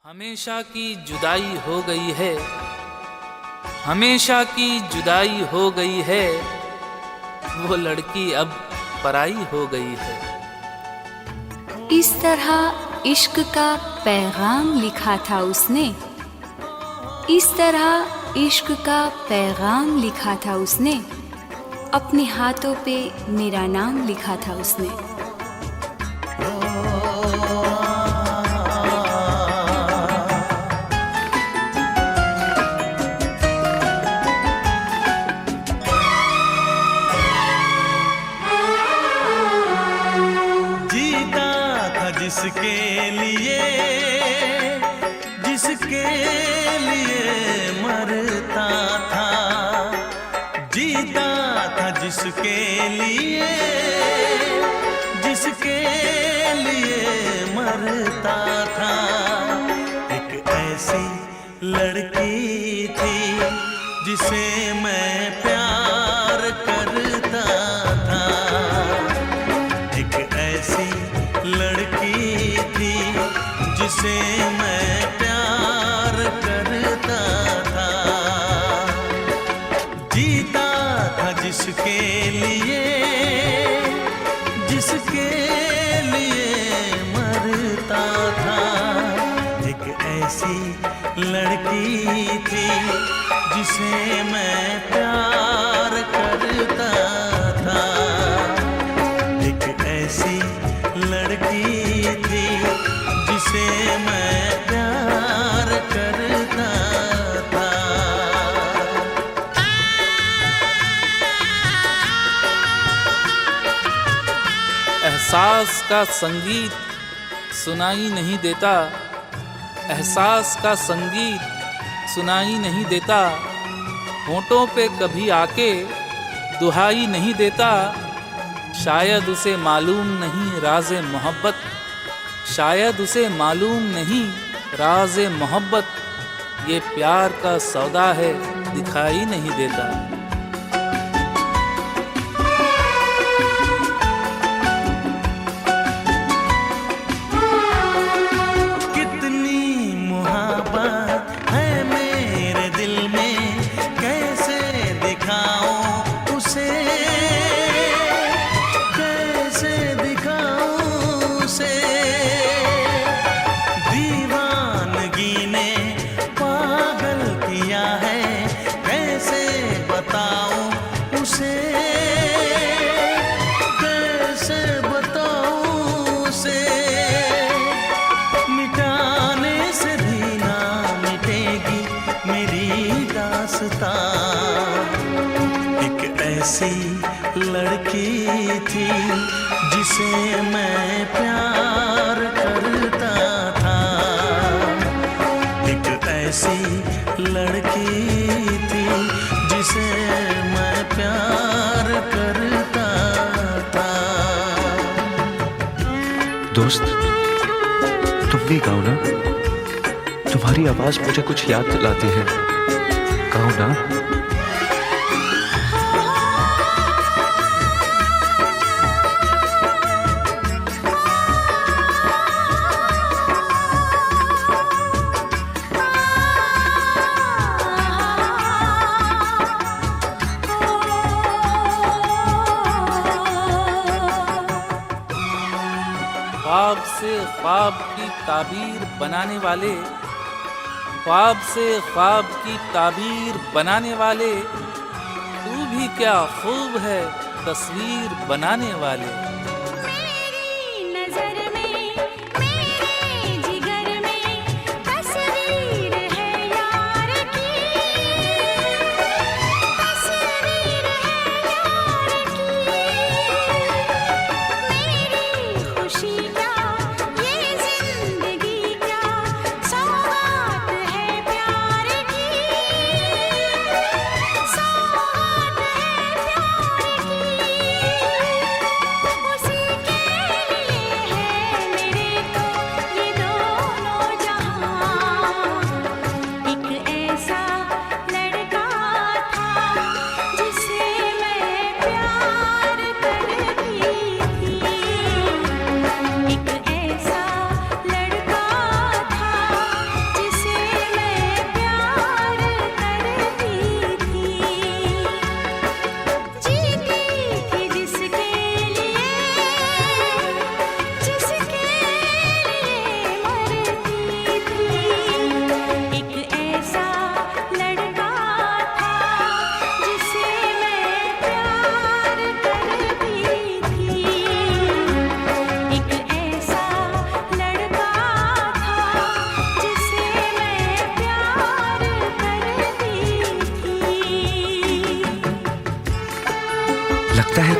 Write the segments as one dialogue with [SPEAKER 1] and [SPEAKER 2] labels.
[SPEAKER 1] हमेशा की जुदाई हो गई है, हमेशा की जुदाई हो गई है, वो लड़की अब पराई हो गई है।
[SPEAKER 2] इस तरह इश्क का पैगाम लिखा था उसने, इस तरह इश्क का पैगाम लिखा था उसने, अपने हाथों पे मेरा नाम लिखा था उसने।
[SPEAKER 3] जिसके लिए मरता था, जीता था जिसके लिए मरता था। एक ऐसी लड़की थी जिसे मैं प्यार करता था, एक ऐसी लड़की थी जिसे मैं प्यार करता था। जीता था जिसके लिए मरता था। एक ऐसी लड़की थी जिसे मैं प्यार करता था, एक ऐसी लड़की थी जिसे मैं प्यार करता था।
[SPEAKER 1] एहसास का संगीत सुनाई नहीं देता, एहसास का संगीत सुनाई नहीं देता, होंठों पे कभी आके दुहाई नहीं देता। शायद उसे मालूम नहीं राज़े मोहब्बत, शायद उसे मालूम नहीं राज़े मोहब्बत, ये प्यार का सौदा है दिखाई नहीं देता।
[SPEAKER 3] कितनी मुहब्बत है मेरे दिल में, कैसे दिखाऊं उसे, कैसे दिखाऊं उसे। दीवानगी ने पागल किया है, कैसे बताऊं उसे, कैसे बताऊं उसे। मिटाने से भी ना मिटेगी मेरी दास्तां। एक ऐसी लड़की थी जिसे मैं प्यार करता था, एक ऐसी लड़की थी जिसे मैं प्यार करता था।
[SPEAKER 4] दोस्त, तुम भी गाओ ना, तुम्हारी आवाज मुझे कुछ याद दिलाती है, गाओ ना।
[SPEAKER 1] ख्वाब से ख्वाब की ताबीर बनाने वाले, ख्वाब से ख्वाब की ताबीर बनाने वाले, तू भी क्या खूब है तस्वीर बनाने वाले।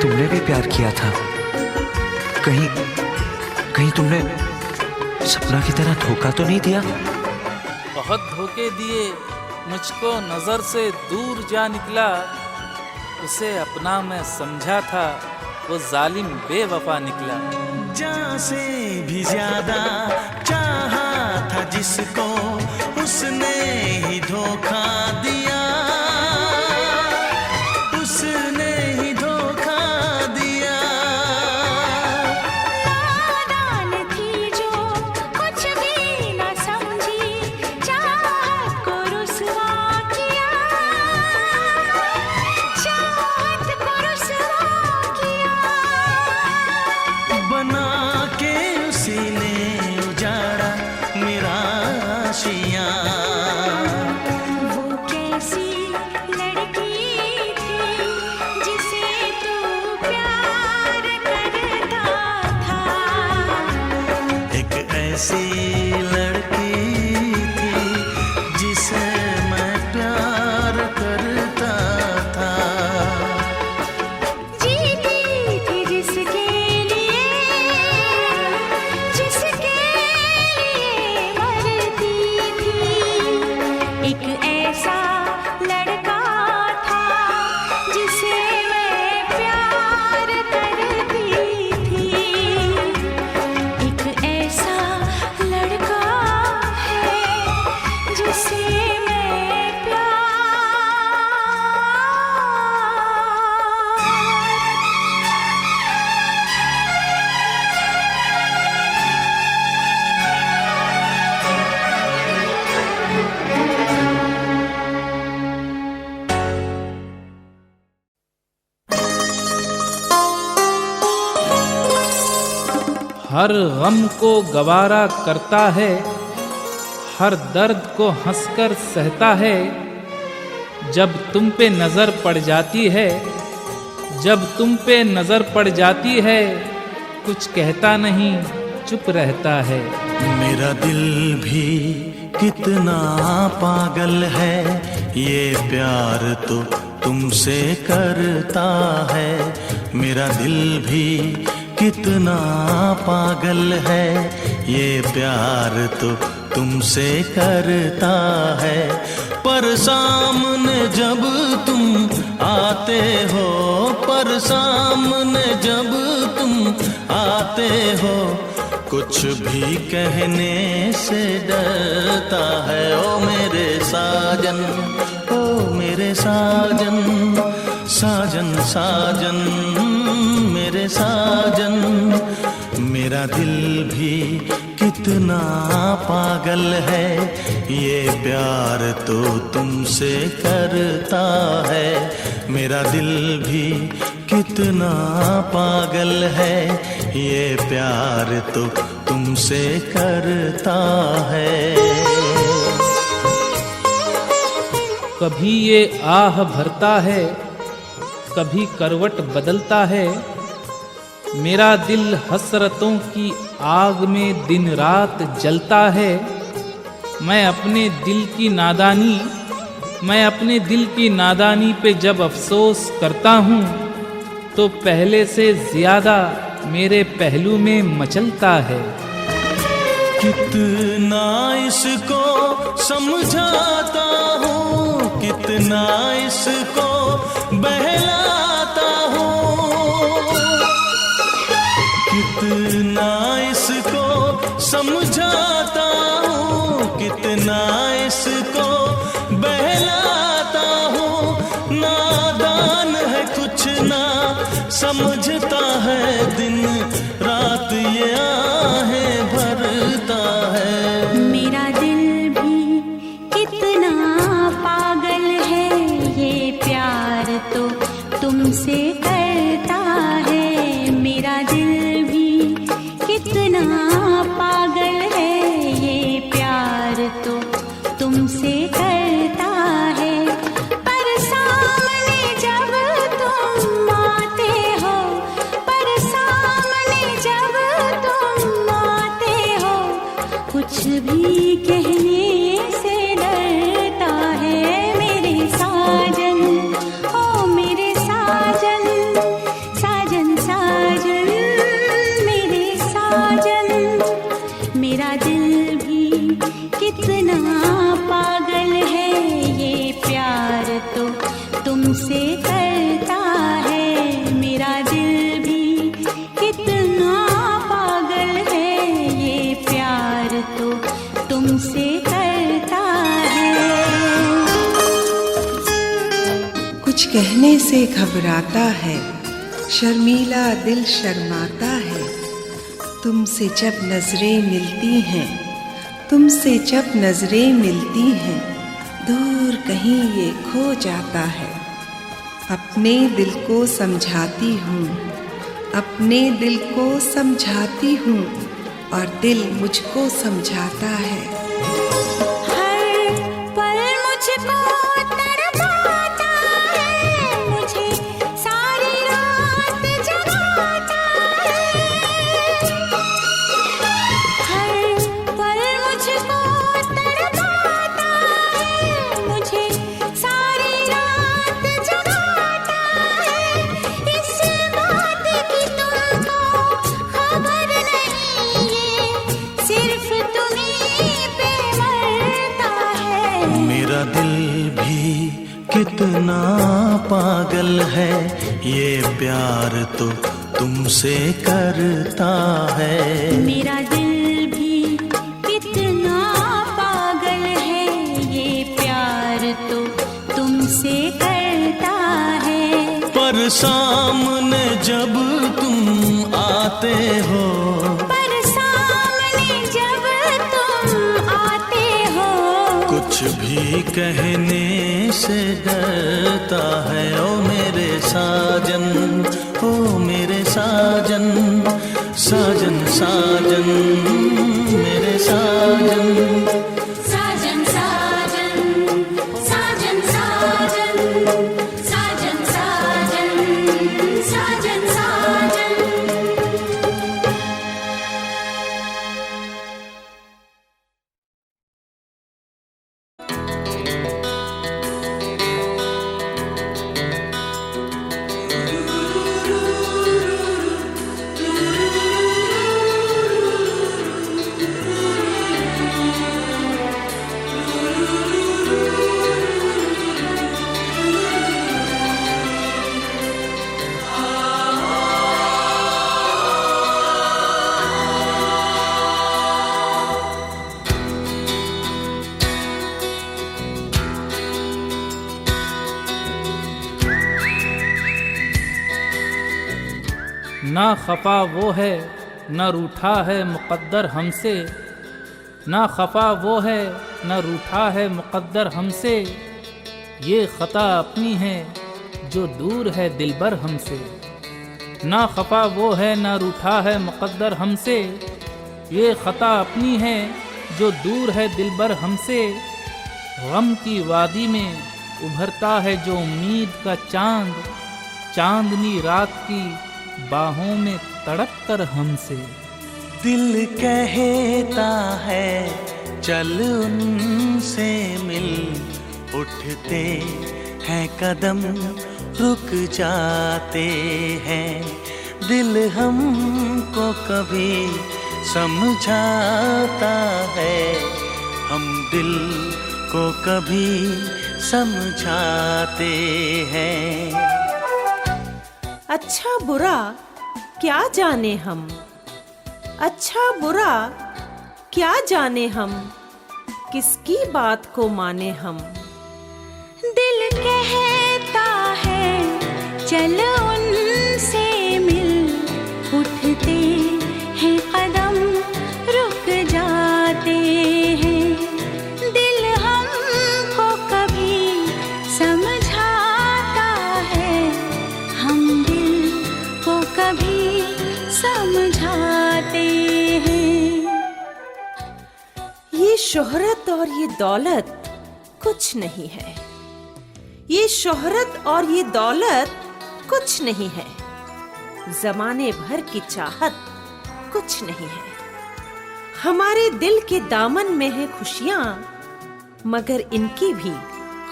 [SPEAKER 4] तुमने भी प्यार किया था? कहीं तुमने सपना की तरह धोखा तो नहीं दिया?
[SPEAKER 1] बहुत धोखे दिए, मुझको नजर से दूर जा निकला। उसे अपना मैं समझा था, वो जालिम बेवफा निकला।
[SPEAKER 3] जान से भी ज्यादा चाहा था जिसको, उसने ही धोखा दिया, उसने ही धोखा दिया।
[SPEAKER 5] नादान थी जो कुछ भी न समझी, चाहत को रुसवा किया, चाहत को रुसवा किया।
[SPEAKER 3] बना के उसी ने उजाड़ा मेरा आशियाँ।
[SPEAKER 5] वो कैसी लड़की थी जिसे तू प्यार करता था।
[SPEAKER 3] एक ऐसी लड़की थी जिसे मैं प्यार करता था।
[SPEAKER 5] जीती थी जिसके लिए, जिसके लिए मरती थी। एक ऐसा लड़का था जिसे मैं प्यार करती थी। एक ऐसा लड़का है जिसे मैं प्यार।
[SPEAKER 1] हर गम को गवारा करता है, हर दर्द को हंसकर सहता है। जब तुम पे नजर पड़ जाती है, जब तुम पे नजर पड़ जाती है, कुछ कहता नहीं चुप रहता है।
[SPEAKER 3] मेरा दिल भी कितना पागल है, ये प्यार तो तुमसे करता है। मेरा दिल भी कितना पागल है, ये प्यार तो तुमसे करता है। पर सामने जब तुम आते हो, पर सामने जब तुम आते हो, कुछ भी कहने से डरता है। ओ मेरे साजन, ओ मेरे साजन, साजन साजन मेरे साजन। मेरा दिल भी कितना पागल है, ये प्यार तो तुमसे करता है। मेरा दिल भी कितना पागल है, ये प्यार तो तुमसे करता है।
[SPEAKER 1] कभी ये आह भरता है, कभी करवट बदलता है। मेरा दिल हसरतों की आग में दिन रात जलता है। मैं अपने दिल की नादानी पे जब अफसोस करता हूँ, तो पहले से ज्यादा मेरे पहलू में मचलता है।
[SPEAKER 3] कितना इसको समझाता हूँ, कितना इसको बहलाता हूँ, कितना इसको समझाता हूँ, कितना इसको बहलाता हूँ। नादान है कुछ ना समझता है, दिन रात ये आहें भरता है।
[SPEAKER 5] मेरा दिल भी कितना पागल है, ये प्यार तो तुमसे करता है। मेरा दिल भी कितना पागल है, ये प्यार तो तुमसे करता है। पर सामने जब तुम आते हो, पर सामने जब तुम आते हो, कुछ भी कहने से डरता है। मेरे साजन, ओ मेरे साजन, कितना पागल है ये प्यार तो तुमसे करता है। मेरा दिल भी कितना पागल है ये प्यार तो तुमसे करता है।
[SPEAKER 6] कुछ कहने से घबराता है, शर्मीला दिल शर्माता है। तुमसे जब नजरें मिलती हैं, तुमसे जब नजरें मिलती हैं, दूर कहीं ये खो जाता है। अपने दिल को समझाती हूँ, अपने दिल को समझाती हूँ, और दिल मुझको समझाता है।
[SPEAKER 5] हर पल मुझको तड़पाता है, मुझे सारी रात जगाता है। हर पल मुझको तड़पाता है, मुझे सारी रात जगाता है। इस बात की तुमको खबर नहीं, ये सिर्फ तुम्हीं पे मरता है।
[SPEAKER 3] मेरा दिल भी कितना पागल है ये प्यार तो तुमसे करता है।
[SPEAKER 5] मेरा दिल भी कितना पागल है ये प्यार तो तुमसे करता है।
[SPEAKER 3] पर सामने जब तुम आते हो,
[SPEAKER 5] पर सामने जब तुम आते हो,
[SPEAKER 3] कुछ भी कहने से डरता है। ओ मेरे साजन, ओ मेरे साजन, साजन साजन मेरे साजन।
[SPEAKER 5] साजन साजन साजन साजन साजन साजन साजन साजन।
[SPEAKER 1] ना खफा वो है न रूठा है मुक़द्दर हमसे, ना खफा वो है न रूठा है मुक़द्दर हमसे। ये ख़ता अपनी है जो दूर है दिलबर हमसे। ना खफा वो है न रूठा है मुक़द्दर हमसे, ये ख़ता अपनी है जो दूर है दिलबर हमसे। गम की वादी में उभरता है जो उम्मीद का चांद, चांदनी रात की बाहों में तड़प कर हमसे।
[SPEAKER 3] दिल कहता है चल उनसे मिल, उठते हैं कदम रुक जाते हैं। दिल हमको कभी समझाता है, हम दिल को कभी समझाते हैं।
[SPEAKER 7] अच्छा बुरा क्या जाने हम, अच्छा बुरा क्या जाने हम, किसकी बात को माने हम।
[SPEAKER 5] दिल कहता है चल उनसे मिल, उठते हैं कदम रुक जाते हैं। दिल हमको कभी समझाता है, हम दिल को कभी समझाते हैं।
[SPEAKER 7] ये शोहरत और ये दौलत कुछ नहीं है, ये शोहरत और ये दौलत कुछ नहीं है। जमाने भर की चाहत कुछ नहीं है। हमारे दिल के दामन में है खुशियां, मगर इनकी भी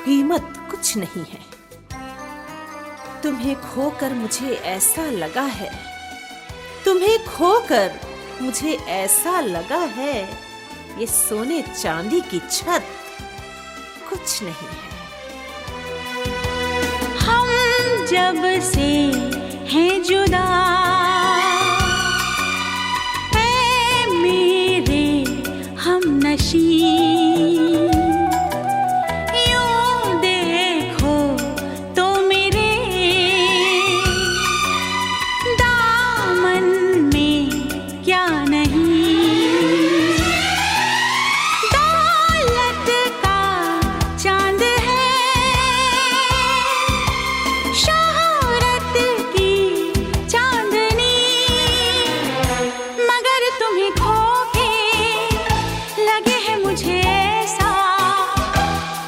[SPEAKER 7] कीमत कुछ नहीं है। तुम्हें खोकर मुझे ऐसा लगा है, तुम्हें खोकर मुझे ऐसा लगा है, ये सोने चांदी की छत कुछ नहीं है।
[SPEAKER 5] हम जब से हैं जुदा, ऐ मेरे हमनशी, यूं देखो तो मेरे दामन में क्या नहीं, दौलत का चांद है, शोहरत की चांदनी, मगर तुम्हें खो के लगे है मुझे ऐसा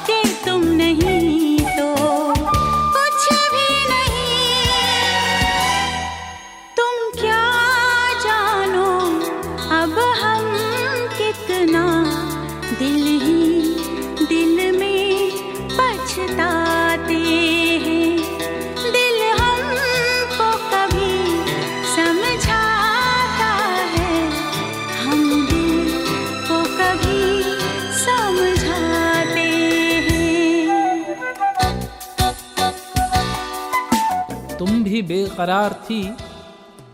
[SPEAKER 5] कि तुम नहीं तो कुछ भी नहीं। तुम क्या जानो अब हम कितना दिल ही दिल में पछताते हैं। दिल हमको कभी समझाता है, हम दिल को कभी समझाते हैं।
[SPEAKER 1] तुम भी बेकरार थी,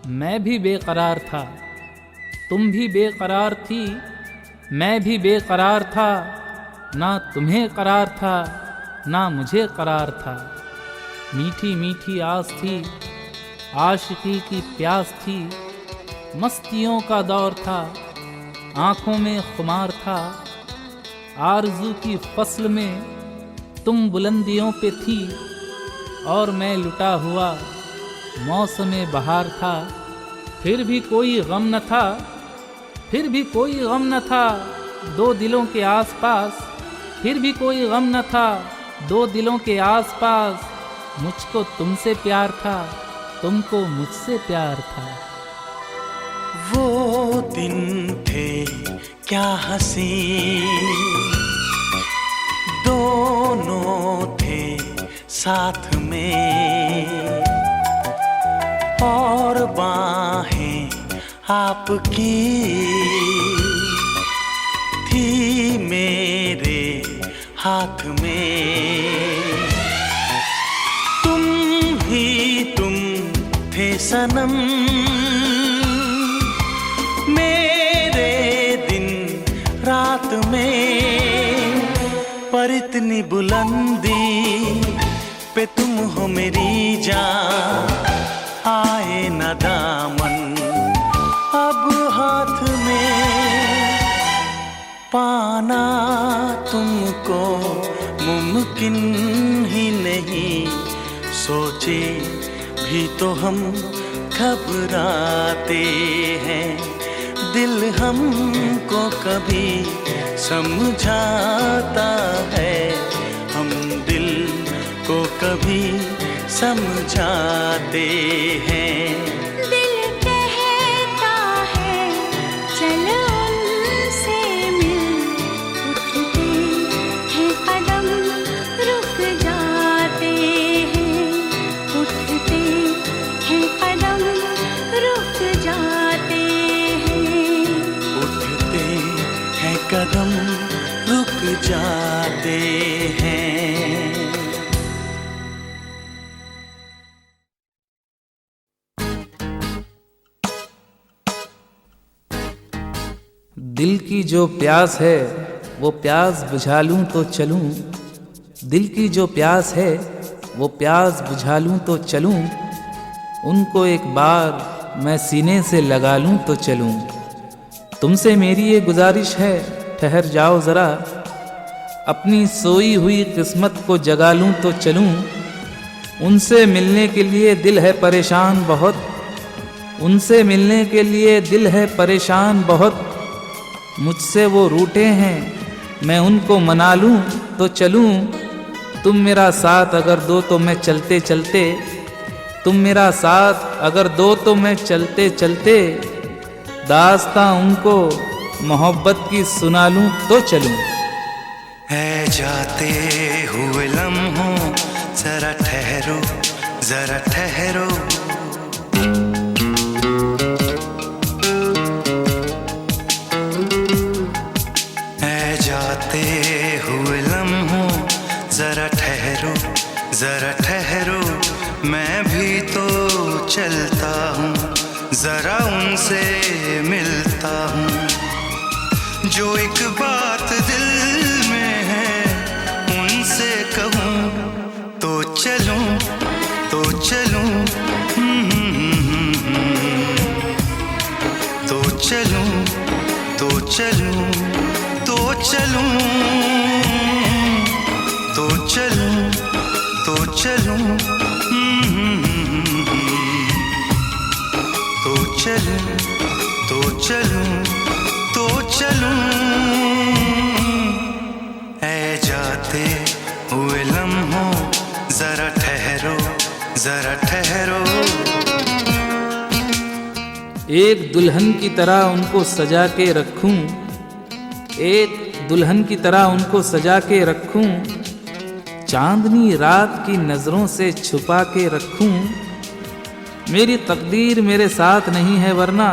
[SPEAKER 1] मैं भी बेकरार था। तुम भी बेकरार थी, मैं भी बेकरार था। ना तुम्हें करार था, ना मुझे करार था। मीठी मीठी आस थी, आशिकी की प्यास थी। मस्तियों का दौर था, आँखों में खुमार था। आरज़ू की फसल में तुम बुलंदियों पे थी, और मैं लुटा हुआ मौसमे बहार था। फिर भी कोई गम न था, फिर भी कोई गम न था दो दिलों के आसपास। फिर भी कोई गम न था दो दिलों के आसपास। मुझको तुमसे प्यार था, तुमको मुझसे प्यार था।
[SPEAKER 3] वो दिन थे क्या हंसी, दोनों थे साथ में, और बाहें आपकी थी मेरे हाथ में। तुम ही तुम थे सनम, मेरे दिन रात में। पर इतनी बुलंदी पे तुम हो मेरी जान, आए न दामन अब हाथ में। पाना तुमको मुमकिन ही नहीं, सोचे भी तो हम घबराते हैं। दिल हमको कभी समझाता है, हम दिल को कभी समझाते हैं।
[SPEAKER 5] दिल कहता है चल उनसे मिल, उठते हैं कदम रुक जाते हैं, उठते हैं कदम रुक जाते हैं,
[SPEAKER 3] उठते हैं कदम रुक जाते हैं।
[SPEAKER 1] दिल की जो प्यास है वो प्यास बुझा लूं तो चलूं। दिल की जो प्यास है वो प्यास बुझा लूं तो चलूं। उनको एक बार मैं सीने से लगा लूं तो चलूं। तुमसे मेरी ये गुजारिश है, ठहर जाओ ज़रा, अपनी सोई हुई किस्मत को जगा लूं तो चलूं। उनसे मिलने के लिए दिल है परेशान बहुत, उनसे मिलने के लिए दिल है परेशान बहुत। मुझसे वो रूठे हैं, मैं उनको मना लूं तो चलूं। तुम मेरा साथ अगर दो तो मैं चलते चलते, तुम मेरा साथ अगर दो तो मैं चलते चलते दास्तां उनको मोहब्बत की सुना लूं तो चलूं।
[SPEAKER 3] है जाते हुए लम्हों जरा ठहरो, जरा ठहरो। हुए लम्हों जरा ठहरो, जरा ठहरो, मैं भी तो चलता हूँ, जरा उनसे मिलता हूँ। जो एक बात दिल में है उनसे कहूँ तो चलूँ, तो चलूँ, तो चलूँ, तो चलूँ, तो चलूँ, तो चलूँ, तो चलूँ, तो चलूँ, तो चलूँ, तो चलूँ। ऐ जाते हुए लम्हों जरा ठहरो, जरा ठहरो।
[SPEAKER 1] एक दुल्हन की तरह उनको सजा के रखूं, एक दुल्हन की तरह उनको सजा के रखूं, चांदनी रात की नजरों से छुपा के रखूं। मेरी तकदीर मेरे साथ नहीं है वरना,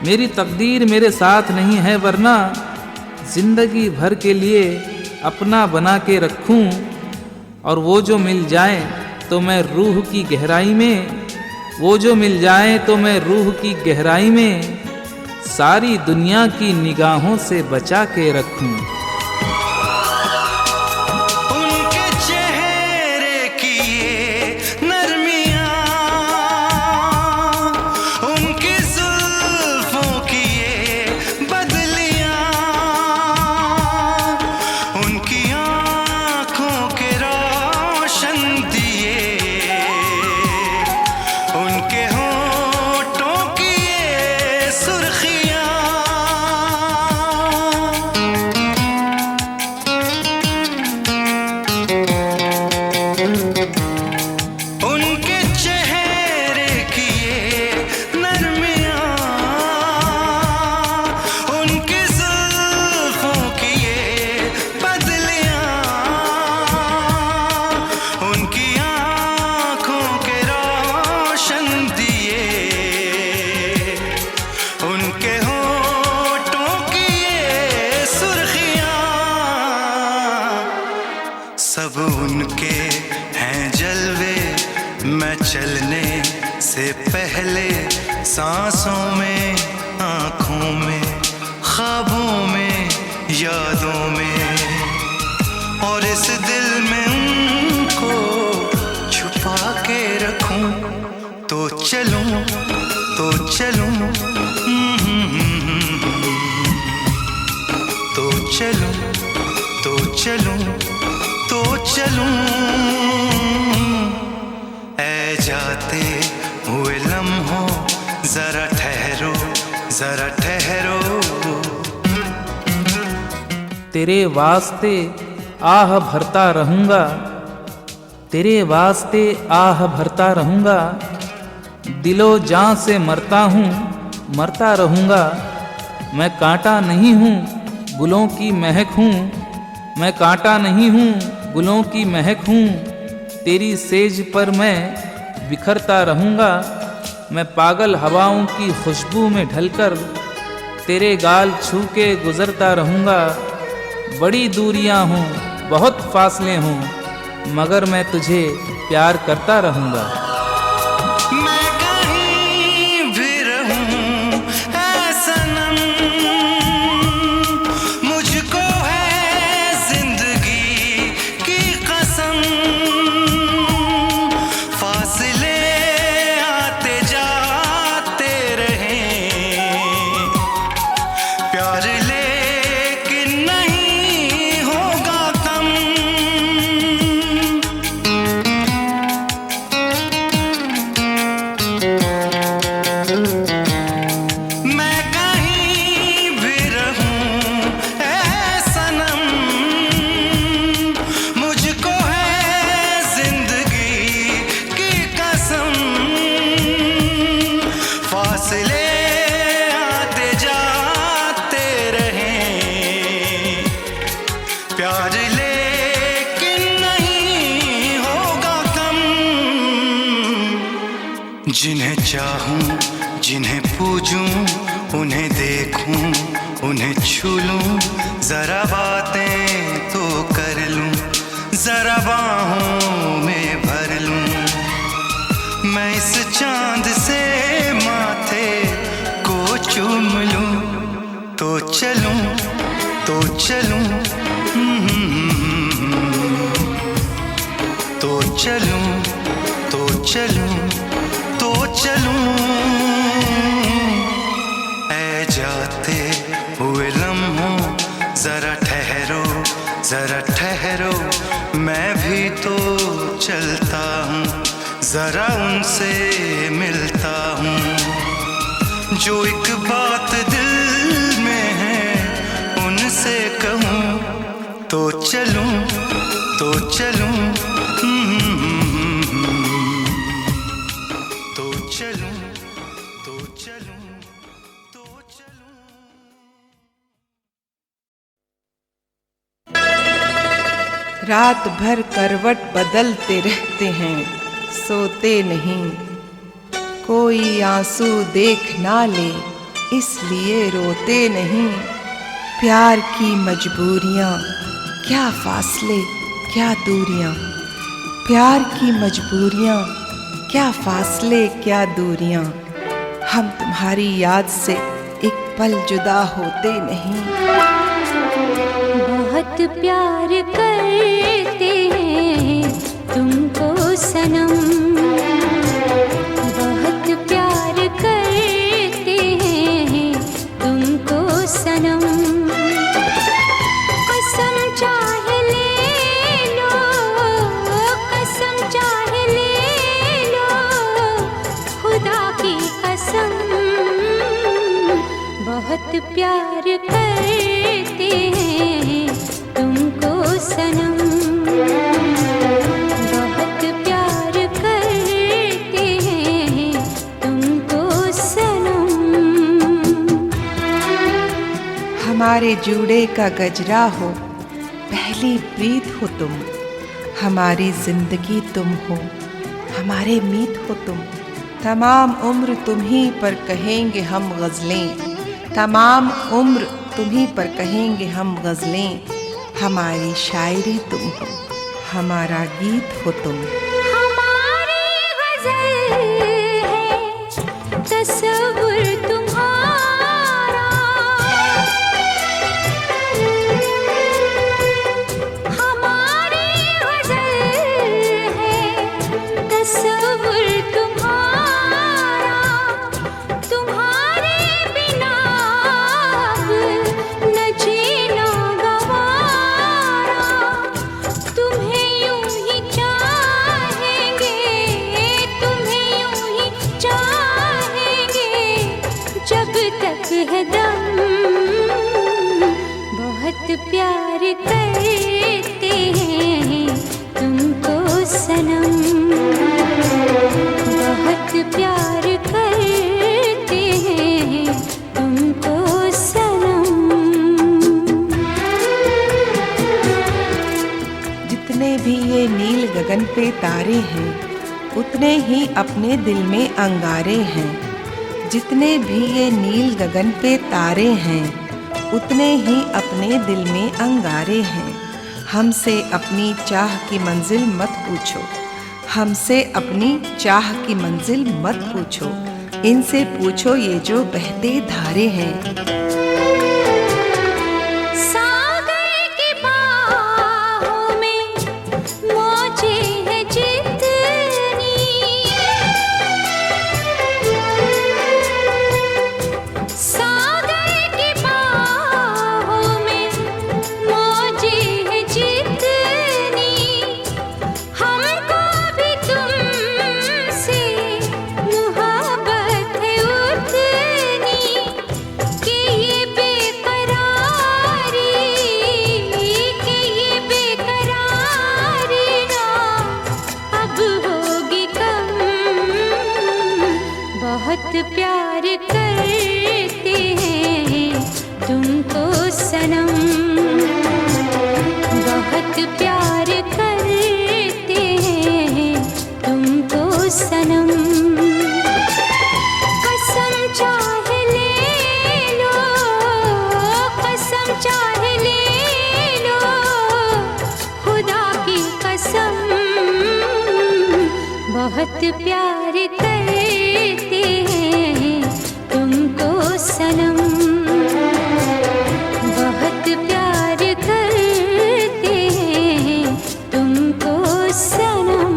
[SPEAKER 1] मेरी तकदीर मेरे साथ नहीं है वरना, जिंदगी भर के लिए अपना बना के रखूं। और वो जो मिल जाए तो मैं रूह की गहराई में, वो जो मिल जाए तो मैं रूह की गहराई में, सारी दुनिया की निगाहों से बचा के रखूं।
[SPEAKER 3] उनके चेहरे की ये नरमियाँ, उनकी जुल्फों की ये बदलियाँ, उनकी आँखों के रोशन दिए, उनके होठों की ये सुर्खियाँ, उनके चेहरे की ये नरमियाँ, उनकी जुल्फों की ये बदलियाँ, उनकी आँखों के रोशन दिए, उनके होठों की ये सुर्खियाँ, सब उनके हैं जलवे। मैं चलने से पहले सांसों में, आँखों में, ख्वाबों में, यादों में, और इस दिल में उनको छुपा के रखूं तो चलूं, तो चलूं, तो चलूं, तो चलूं, तो चलूं। ऐ जाते हुए लम्हों जरा ठहरो, जरा ठहरो।
[SPEAKER 1] तेरे वास्ते आह भरता रहूँगा, तेरे वास्ते आह भरता रहूँगा, दिलो जान से मरता हूँ, मरता रहूँगा। मैं कांटा नहीं हूँ, गुलों की महक हूँ, मैं कांटा नहीं हूँ, गुलों की महक हूँ। तेरी सेज पर मैं बिखरता रहूँगा, मैं पागल हवाओं की खुशबू में ढलकर तेरे गाल छू के गुजरता रहूँगा। बड़ी दूरियां हों, बहुत फासले हों, मगर मैं तुझे प्यार करता रहूँगा।
[SPEAKER 3] मैं कहीं भी रहूं ऐ सनम, मुझको है जिंदगी की कसम। फासले आते जाते रहें, प्यार लेकिन नहीं होगा कम। मैं कहीं भी रहूं ऐ सनम, मुझको है जिंदगी की कसम। फासले आते जाते रहें, प्यार लेकिन नहीं होगा कम। जिन्हें चाहूं, जिन्हें पूजूं, उन्हें देखूं, उन्हें छू लूं, जरा बातें तो कर लूं, जरा बाहों में भर लूं। मैं इस चांद से माथे को चूम लूं, तो चलूं, तो चलूं, तो चलूं, तो चलूं, तो चलूं। ऐ जाते हुए लम्हों जरा ठहरो, जरा ठहरो, मैं भी तो चलता हूँ, जरा उनसे मिलता हूँ। जो एक बात दिल में है उनसे कहूँ, तो चलूं, तो चलूं, तो चलूं, तो चलूं, तो चलूं।
[SPEAKER 6] रात भर करवट बदलते रहते हैं, सोते नहीं। कोई आंसू देख ना ले इसलिए रोते नहीं। प्यार की मजबूरियाँ, क्या फासले, क्या दूरियाँ। प्यार की मजबूरियाँ, क्या फासले, क्या दूरियाँ। हम तुम्हारी याद से एक पल जुदा होते नहीं।
[SPEAKER 5] बहुत प्यार करते हैं तुमको सनम, बहुत प्यार करते हैं तुमको सनम। कसम चाहे ले लो, कसम चाहे ले लो, खुदा की कसम। बहुत प्यार करते हैं तुमको सनम, बहुत प्यार करते हैं तुमको सनम।
[SPEAKER 6] हमारे जूड़े का गजरा हो, पहली प्रीत हो तुम। हमारी जिंदगी तुम हो, हमारे मीत हो तुम। तमाम उम्र तुम ही पर कहेंगे हम गज़लें, तमाम उम्र तुम ही पर कहेंगे हम गज़लें। हमारी शायरी तुम हो, हमारा गीत हो तुम।
[SPEAKER 5] हमारी गज़ल है तस्वुर तुम्हारा, हमारी गज़ल है तस्वुर तुम्हारा। तुम्हारे बिना अब न जीना गवारा। तुम्हें यूं ही चाहेंगे, तुम्हें यूं ही चाहेंगे जब तक है दम। बहुत प्यार करते हैं तुमको सनम, बहुत प्यार करते हैं तुमको सनम।
[SPEAKER 6] जितने भी ये नील गगन पे तारे हैं, उतने ही अपने दिल में अंगारे हैं। जितने भी ये नील गगन पे तारे हैं, उतने ही अपने दिल में अंगारे हैं। हमसे अपनी चाह की मंजिल मत पूछो, हमसे अपनी चाह की मंजिल मत पूछो। इनसे पूछो ये जो बहते धारे हैं।
[SPEAKER 5] सागर की बाहों में मौजें हैं जितनी, सागर की बाहों में मौजें हैं जितनी। हमको भी तुमसे मुहब्बत है उतनी कि ये बहुत प्यार करते हैं तुमको सनम, बहुत प्यार करते हैं तुमको सनम।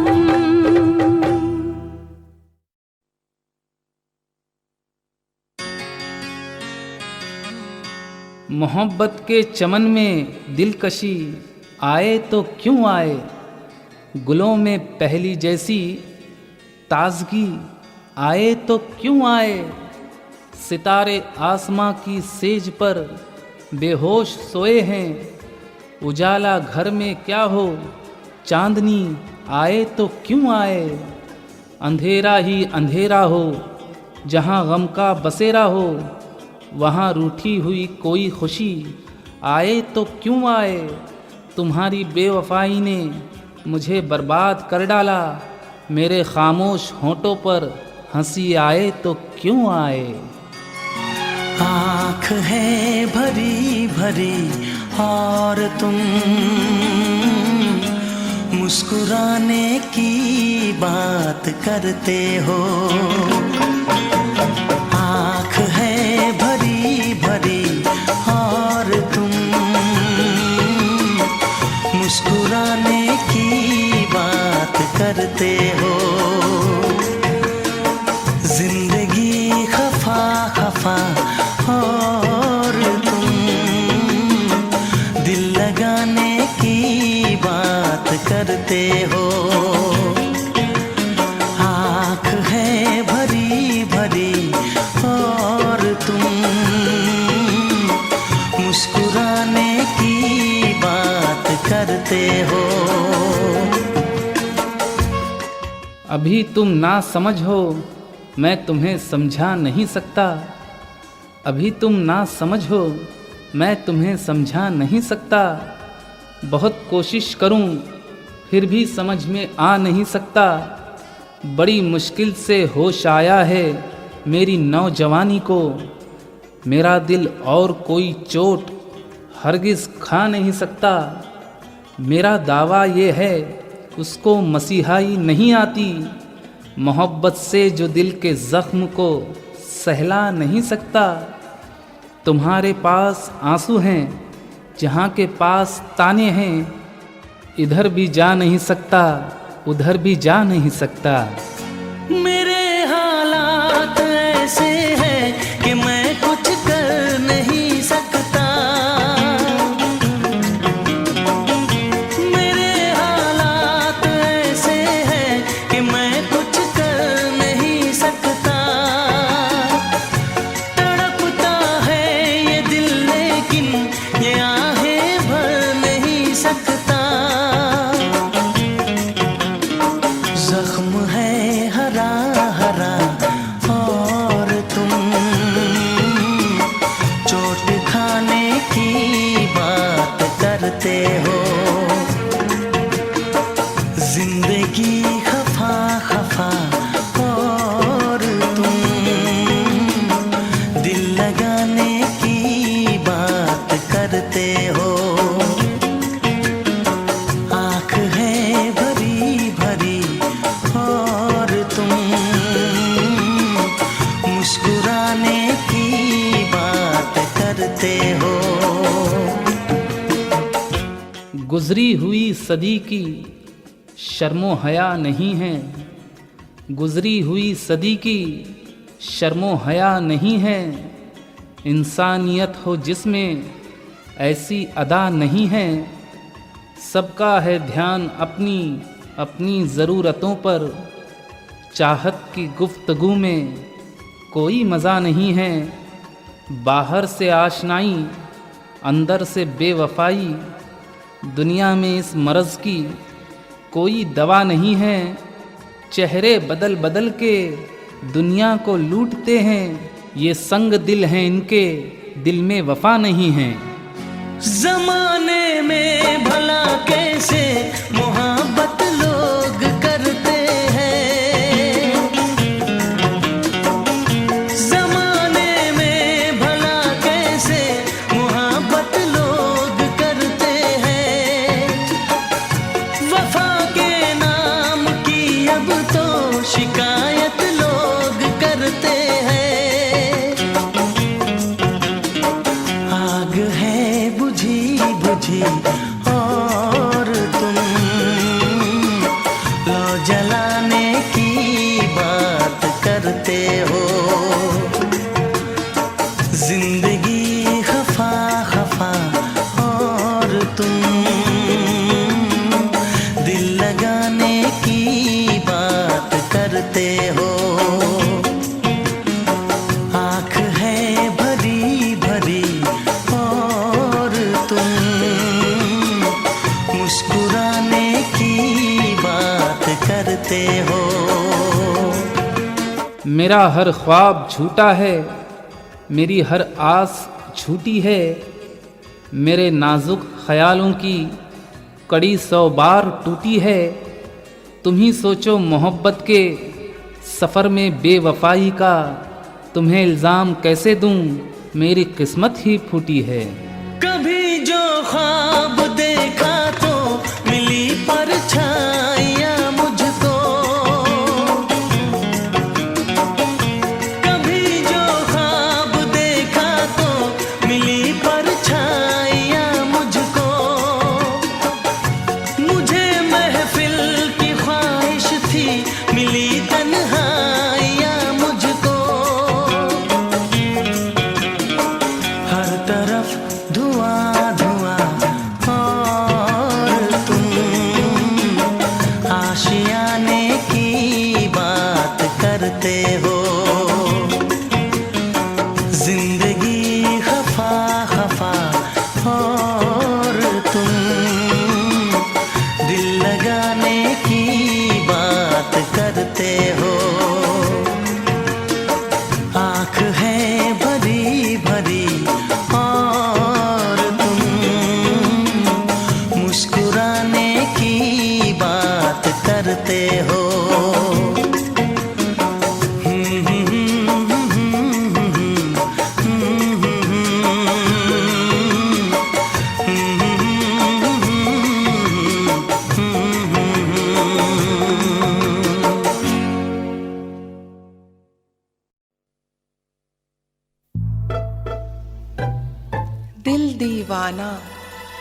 [SPEAKER 1] मोहब्बत के चमन में दिलकशी आए तो क्यों आए, गुलों में पहली जैसी ताजगी आए तो क्यों आए। सितारे आसमां की सेज पर बेहोश सोए हैं, उजाला घर में क्या हो चांदनी आए तो क्यों आए। अंधेरा ही अंधेरा हो जहां गम का बसेरा हो, वहाँ रूठी हुई कोई खुशी आए तो क्यों आए। तुम्हारी बेवफाई ने मुझे बर्बाद कर डाला, मेरे खामोश होंठों पर हंसी आए तो क्यों आए।
[SPEAKER 3] आँख है भरी भरी और तुम मुस्कुराने की बात करते हो। आँख है भरी भरी और तुम मुस्कुराने की बात करते हो। जिंदगी खफा खफा और तुम दिल लगाने की बात करते हो। आँख है भरी भरी और तुम मुस्कुराने की बात करते हो।
[SPEAKER 1] अभी तुम ना समझ हो मैं तुम्हें समझा नहीं सकता, अभी तुम ना समझ हो मैं तुम्हें समझा नहीं सकता। बहुत कोशिश करूं फिर भी समझ में आ नहीं सकता। बड़ी मुश्किल से होश आया है मेरी नौजवानी को, मेरा दिल और कोई चोट हरगिज़ खा नहीं सकता। मेरा दावा ये है उसको मसीहाई नहीं आती, मोहब्बत से जो दिल के ज़ख्म को सहला नहीं सकता। तुम्हारे पास आंसू हैं जहाँ के पास ताने हैं, इधर भी जा नहीं सकता उधर भी जा नहीं सकता।
[SPEAKER 3] मेरे हालात ऐसे हैं कि मैं कुछ कर नहीं सकता। मेरे हालात ऐसे हैं कि मैं कुछ कर नहीं सकता। तड़पता है ये दिल लेकिन ये आहें भर नहीं सकता। जख्म है हरा हरा और तुम चोट खाने की बात करते हो। जिंदगी खफा खफा और तुम दिल लगाने की बात करते हो। आँख है भरी भरी और तुम मुस्कुराने की बात करते हो।
[SPEAKER 1] गुजरी हुई सदी की शर्मो हया नहीं है, गुजरी हुई सदी की शर्मो हया नहीं है। इंसानियत हो जिसमें ऐसी अदा नहीं है, सबका है ध्यान अपनी अपनी ज़रूरतों पर। चाहत की गुफ्तगू में कोई मज़ा नहीं है, बाहर से आशनाई अंदर से बेवफाई। दुनिया में इस मर्ज़ की कोई दवा नहीं है, चेहरे बदल बदल के दुनिया को लूटते हैं। ये संग दिल हैं इनके, दिल में वफा नहीं है।
[SPEAKER 3] जमाने में भला कैसे मोहब्बत लोग करते हैं। जमाने में भला कैसे मोहब्बत लोग करते हैं। वफा के नाम की अब तो करते हो। जिंदगी खफा खफा और तुम दिल लगाने की बात करते हो। आँख है भरी भरी और तुम मुस्कुराने की बात करते हो।
[SPEAKER 1] मेरा हर ख्वाब झूठा है, मेरी हर आस झूठी है, मेरे नाजुक ख्यालों की कड़ी 100 बार टूटी है। तुम ही सोचो मोहब्बत के सफ़र में बेवफाई का, तुम्हें इल्ज़ाम कैसे दूं, मेरी किस्मत ही फूटी है।
[SPEAKER 3] कभी जो ख्वाब देखा तो मिली परछाइयाँ मुझको, कभी जो ख्वाब देखा तो मिली परछाइयाँ मुझको। मुझे महफिल की ख्वाहिश थी, मिली तन्हाइयाँ मुझको। हर तरफ धुआं धुआं और तुम आशियाने की बात करते हो। जिंदगी खफा खफा और तुम दिल लगाने की बात करते हो। आँख है भरी भरी और तुम मुस्कुराने की बात करते हो।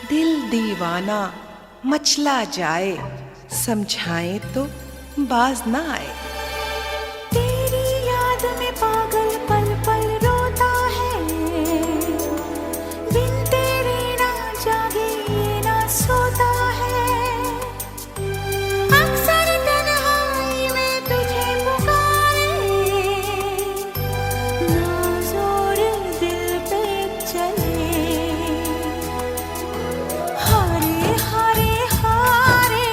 [SPEAKER 6] दिल दीवाना मचला जाए, समझाएं तो बाज ना आए।
[SPEAKER 5] तेरी याद में पागल पल पल रोता है, बिन तेरे ना जागे ये ना सोता है। अक्सर तन्हाई में तुझे पुकारे, ना जोर दिल पे चले। हारे हारे हारे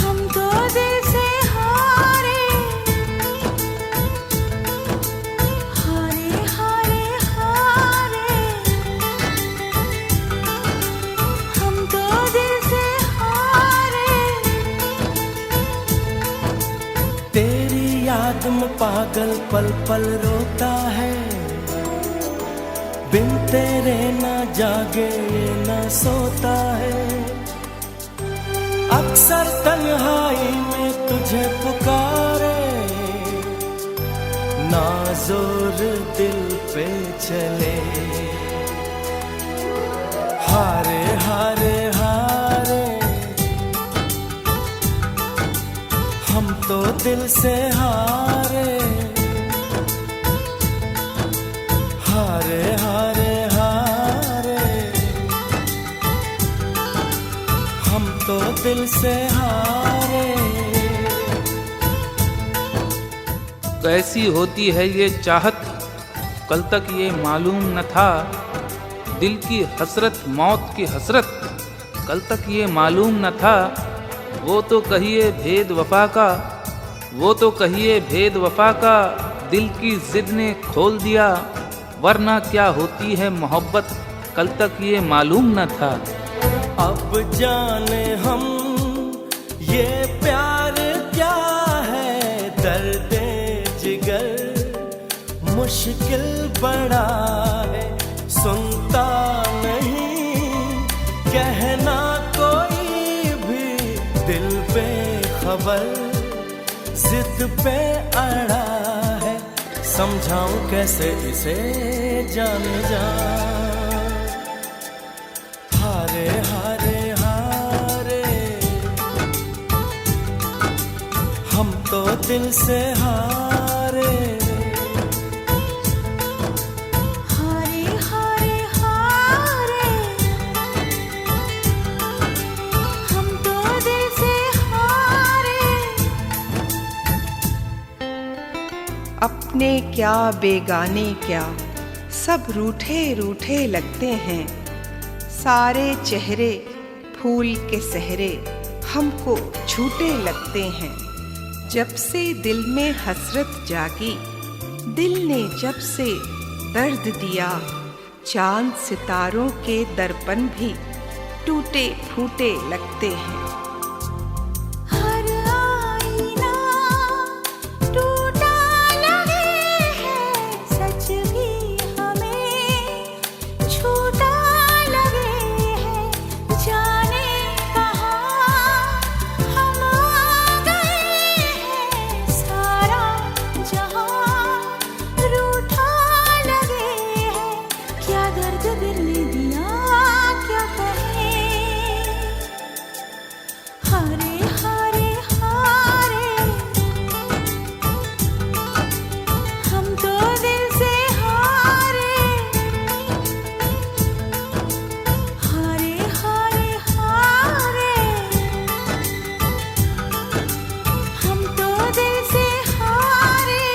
[SPEAKER 5] हम तो दिल से हारे। हारे हारे हारे हम तो दिल से हारे।
[SPEAKER 3] तेरी याद में पागल पल पल रोता है, बिन तेरे ना जागे ये ना सोता है। अक्सर तन्हाई में तुझे पुकारे, ना जोर दिल पे चले। हारे हारे हारे हम तो दिल से हारे। हारे हारे हारे हम तो दिल से हारे।
[SPEAKER 1] कैसी होती है ये चाहत, कल तक ये मालूम न था। दिल की हसरत मौत की हसरत, कल तक ये मालूम न था। वो तो कहिए भेद वफा का, वो तो कहिए भेद वफा का, दिल की जिद ने खोल दिया। वरना क्या होती है मोहब्बत, कल तक ये मालूम न था।
[SPEAKER 3] अब जाने हम ये प्यार क्या है, दर्द जिगर मुश्किल बड़ा है। सुनता नहीं कहना कोई भी, दिल पे खबर जिद पे अड़ा है। समझाऊं कैसे इसे जान जा। हारे हारे हारे हम तो दिल से हारे,
[SPEAKER 5] हारे हारे हारे, हम तो दिल से हारे।
[SPEAKER 6] अपने क्या बेगाने क्या सब रूठे रूठे लगते हैं, सारे चेहरे फूल के सहरे हमको झूठे लगते हैं। जब से दिल में हसरत जागी, दिल ने जब से दर्द दिया, चांद सितारों के दर्पण भी टूटे फूटे लगते हैं।
[SPEAKER 5] हर आईना टूटा लगे है, सच भी हमें झूठा लगे है। जाने कहाँ हम आ गए हैं, सारा जहां रूठा लगे है। क्या दर्द दिल ने दिया क्या कहें, हारे हारे हारे, हम तो दिल से हारे। हारे हारे हारे, हम तो दिल से हारे।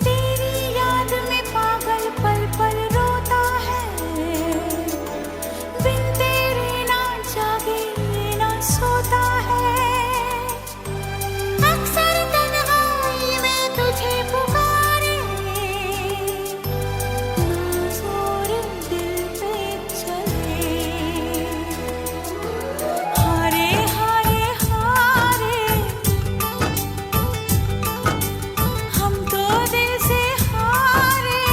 [SPEAKER 5] तेरी याद में पागल पल पल रोता है, बिन तेरे ना जागे ना सोता है। अक्सर तन्हाई में तुझे पुकारे, ना जोर दिल पे चले। हारे हारे हारे, हम तो दिल से हारे।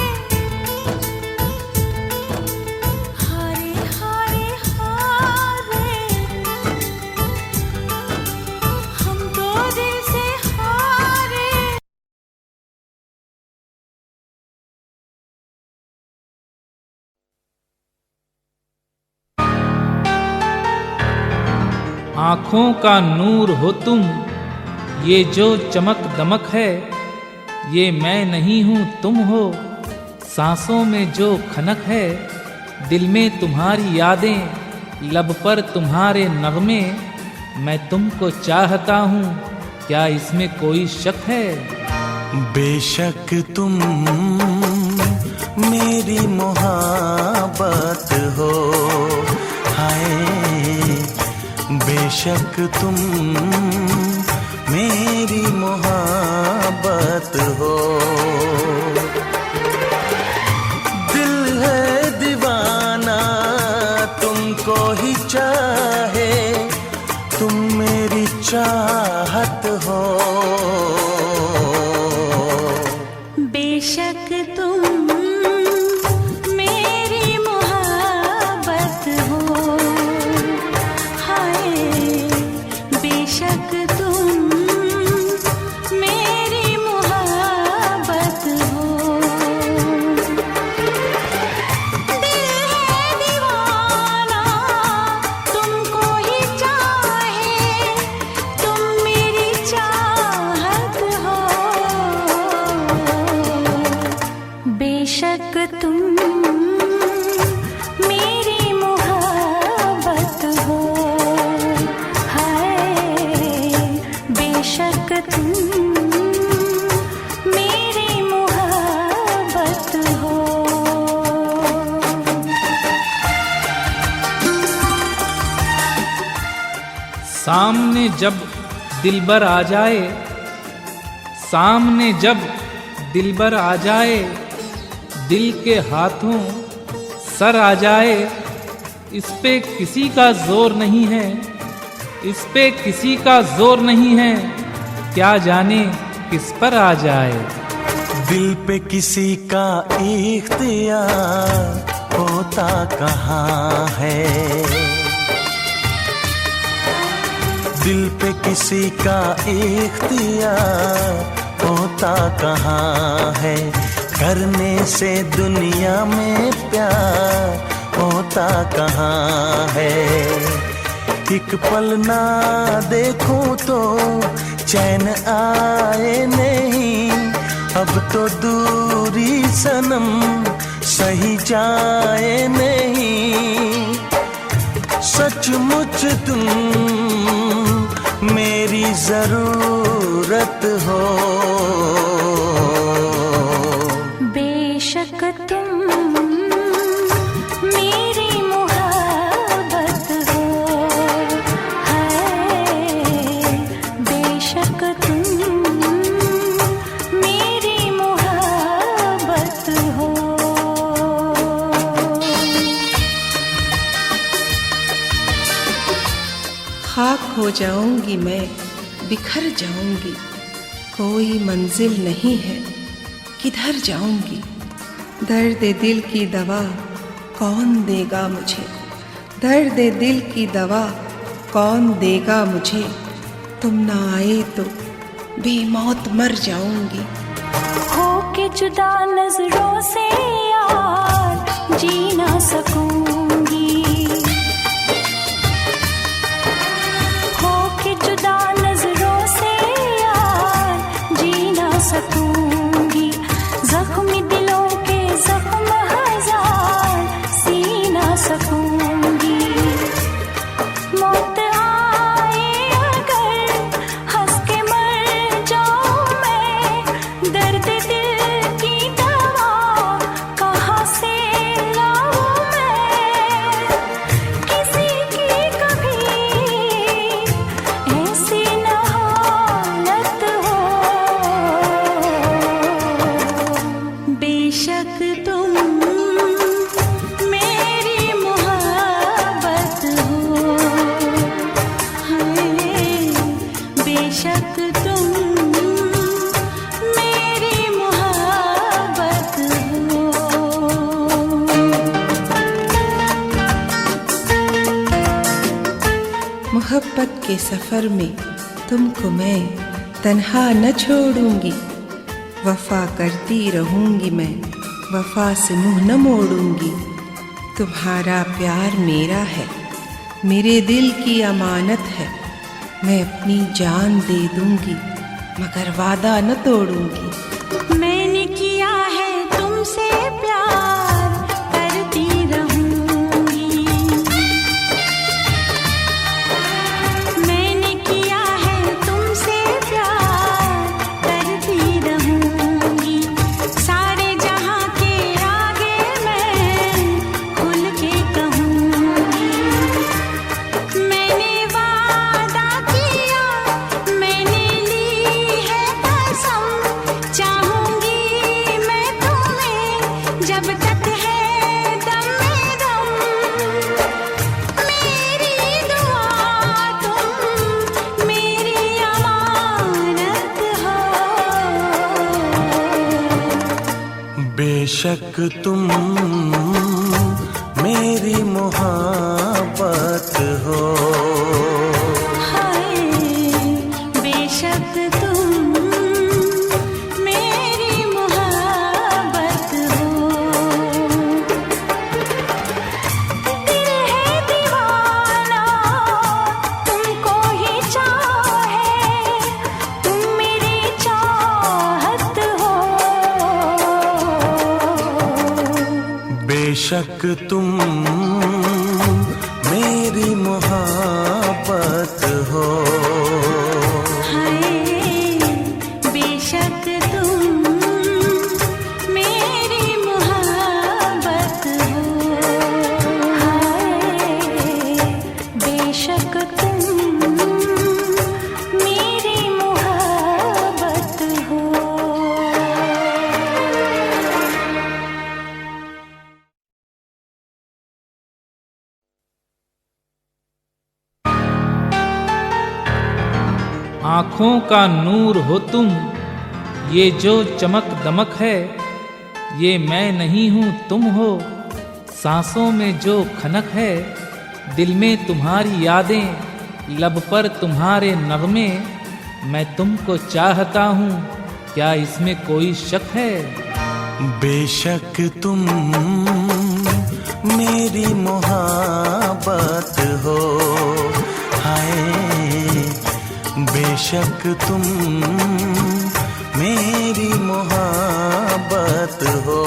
[SPEAKER 5] हारे हारे हारे, हम तो दिल से हारे।
[SPEAKER 1] आँखों का नूर हो तुम, ये जो चमक दमक है, ये मैं नहीं हूँ तुम हो। सांसों में जो खनक है, दिल में तुम्हारी यादें, लब पर तुम्हारे नगमे। मैं तुमको चाहता हूँ, क्या इसमें कोई शक है।
[SPEAKER 3] बेशक तुम मेरी मोहब्बत हो, हाय बेशक तुम मेरी मोहब्बत हो। दिल है दीवाना तुमको ही चाहे, तुम मेरी चाहत हो।
[SPEAKER 5] बेशक तुम मेरी मोहब्बत हो, हाय बेशक तुम मेरी मोहब्बत हो। दिल है दीवाना तुमको ही चाहे, तुम मेरी चाहत हो। बेशक तुम मेरी मोहब्बत हो, हाय बेशक तुम मेरी मोहब्बत हो।
[SPEAKER 1] सामने जब दिलबर आ जाए, सामने जब दिलबर आ जाए, दिल के हाथों सर आ जाए। इस पे किसी का जोर नहीं है, इस पे किसी का जोर नहीं है, क्या जाने किस पर आ जाए।
[SPEAKER 3] दिल पे किसी का इख्तियार होता कहाँ है, दिल पे किसी का इख्तियार होता कहाँ है। करने से दुनिया में प्यार होता कहाँ है। एक पल ना देखूं तो चैन आए नहीं। अब तो दूरी सनम सही जाए नहीं। सचमुच तुम मेरी जरूरत हो।
[SPEAKER 2] बेशक तुम मेरी मोहब्बत हो, है बेशक तुम मेरी मोहब्बत हो।
[SPEAKER 6] खाक हो जाऊंगी मैं, बिखर जाऊंगी, कोई मंजिल नहीं है, किधर जाऊंगी। दर्द दिल की दवा कौन देगा मुझे, दर्द दिल की दवा कौन देगा मुझे। तुम ना आए तो बेमौत मर जाऊंगी।
[SPEAKER 2] होके जुदा नजरों से यार जी ना सकूंगी। होके जुदा नजरों से यार जी ना सकूंगी। जख्मी दिलों के जख्म हजार सी ना सकूंगी। मौत आए अगर हंस के मर जाऊं मैं, दर्द दिल की दवा कहाँ से लाऊं मैं। किसी की कभी ऐसी न हालत हो। बेशक तुम मेरी मोहब्बत हो, हाय बेशक तुम मेरी मोहब्बत हो।
[SPEAKER 6] मोहब्बत के सफर में तुमको मैं तन्हा न छोड़ूंगी। वफा करती रहूंगी मैं, वफा से मुंह न मोड़ूंगी। तुम्हारा प्यार मेरा है, मेरे दिल की अमानत है। मैं अपनी जान दे दूंगी, मगर वादा न तोड़ूंगी।
[SPEAKER 2] मैंने किया है तुमसे प्यार, करती रहूंगी। मैंने किया है तुमसे प्यार, करती रहूंगी। सारे जहां के आगे मैं खुल के कहूंगी। मैंने वादा किया, मैंने ली है कसम। चाहूंगी मैं तुम्हें जब तक है दम में दम। मेरी दुआ तुम मेरी अमानत हो।
[SPEAKER 3] बेशक तुम मेरी मोहब्बत हो।
[SPEAKER 2] हाय बेशक तुम मेरी मोहब्बत हो। दिल है दीवाना तुमको ही चाहे, तुम मेरी चाहत हो।
[SPEAKER 3] बेशक तुम मेरी मोहब्बत हो।
[SPEAKER 2] हाय बेशक तुम मेरी मोहब्बत हो। हाय बेशक तुम मेरी मोहब्बत हो।
[SPEAKER 1] आँखों का नूर हो तुम, ये जो चमक दमक है, ये मैं नहीं हूँ तुम हो। सांसों में जो खनक है, दिल में तुम्हारी यादें, लब पर तुम्हारे नगमे। मैं तुमको चाहता हूँ, क्या इसमें कोई शक है।
[SPEAKER 3] बेशक तुम मेरी मोहब्बत हो। बेशक तुम मेरी मोहब्बत हो।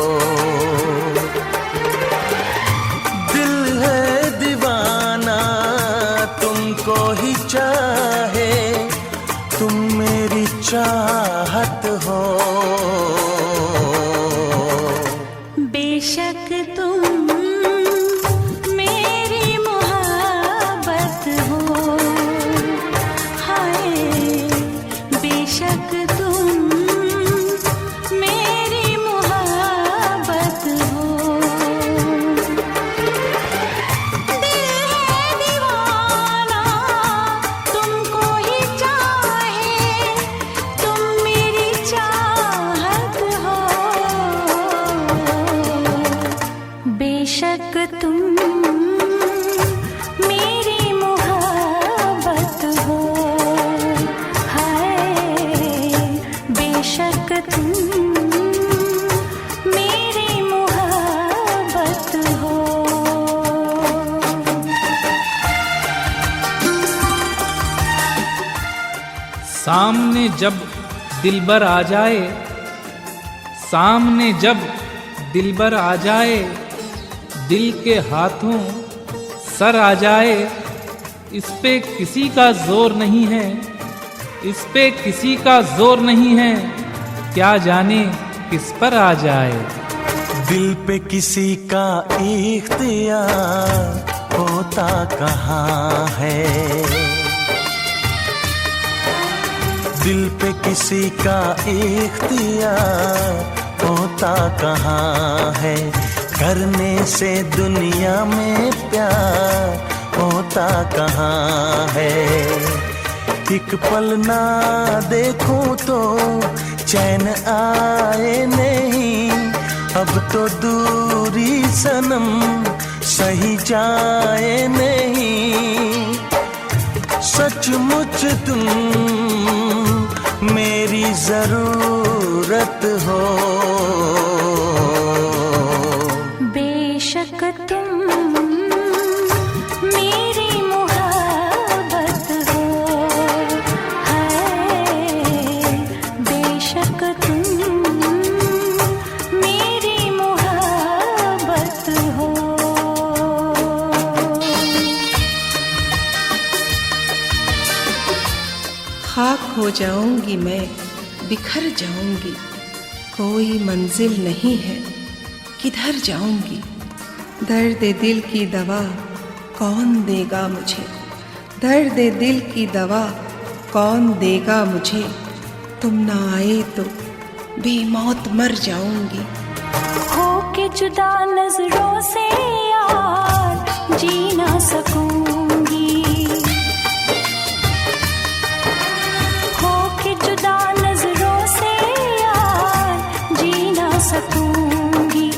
[SPEAKER 3] दिल है दीवाना तुमको ही चाहे, तुम मेरी चाहत हो।
[SPEAKER 5] बेशक तुम मेरी मोहब्बत हो, हाय बेशक तुम मेरी मोहब्बत हो। दिल है दीवाना तुमको ही चाहे, तुम मेरी चाहत हो। बेशक तुम मेरी मोहब्बत हो, हाय बेशक तुम मेरी मोहब्बत हो।
[SPEAKER 1] सामने जब दिलबर आ जाए, सामने जब दिलबर आ जाए, दिल के हाथों सर आ जाए, इस पे किसी का जोर नहीं है, इस पे किसी का जोर नहीं है, क्या जाने किस पर आ जाए।
[SPEAKER 3] दिल पे किसी का इख्तियार होता कहाँ है, दिल पे किसी का इख्तियार होता कहाँ है। करने से दुनिया में प्यार होता कहाँ है। एक पल ना देखूं तो चैन आए नहीं, अब तो दूरी सनम सही जाए नहीं। सचमुच तुम मेरी जरूरत हो।
[SPEAKER 5] बेशक तुम मेरी मोहब्बत हो, हाय बेशक तुम मेरी मोहब्बत हो।
[SPEAKER 6] खाक हो जाऊंगी मैं, बिखर जाऊंगी, कोई मंजिल नहीं है, किधर जाऊंगी। दर्द दिल की दवा कौन देगा मुझे, दर्द दिल की दवा कौन देगा मुझे। तुम ना आए तो बेमौत मर जाऊंगी।
[SPEAKER 5] होके जुदा नजरों से यार जी ना सकूंगी, होके जुदा नजरों से यार जी ना सकूंगी।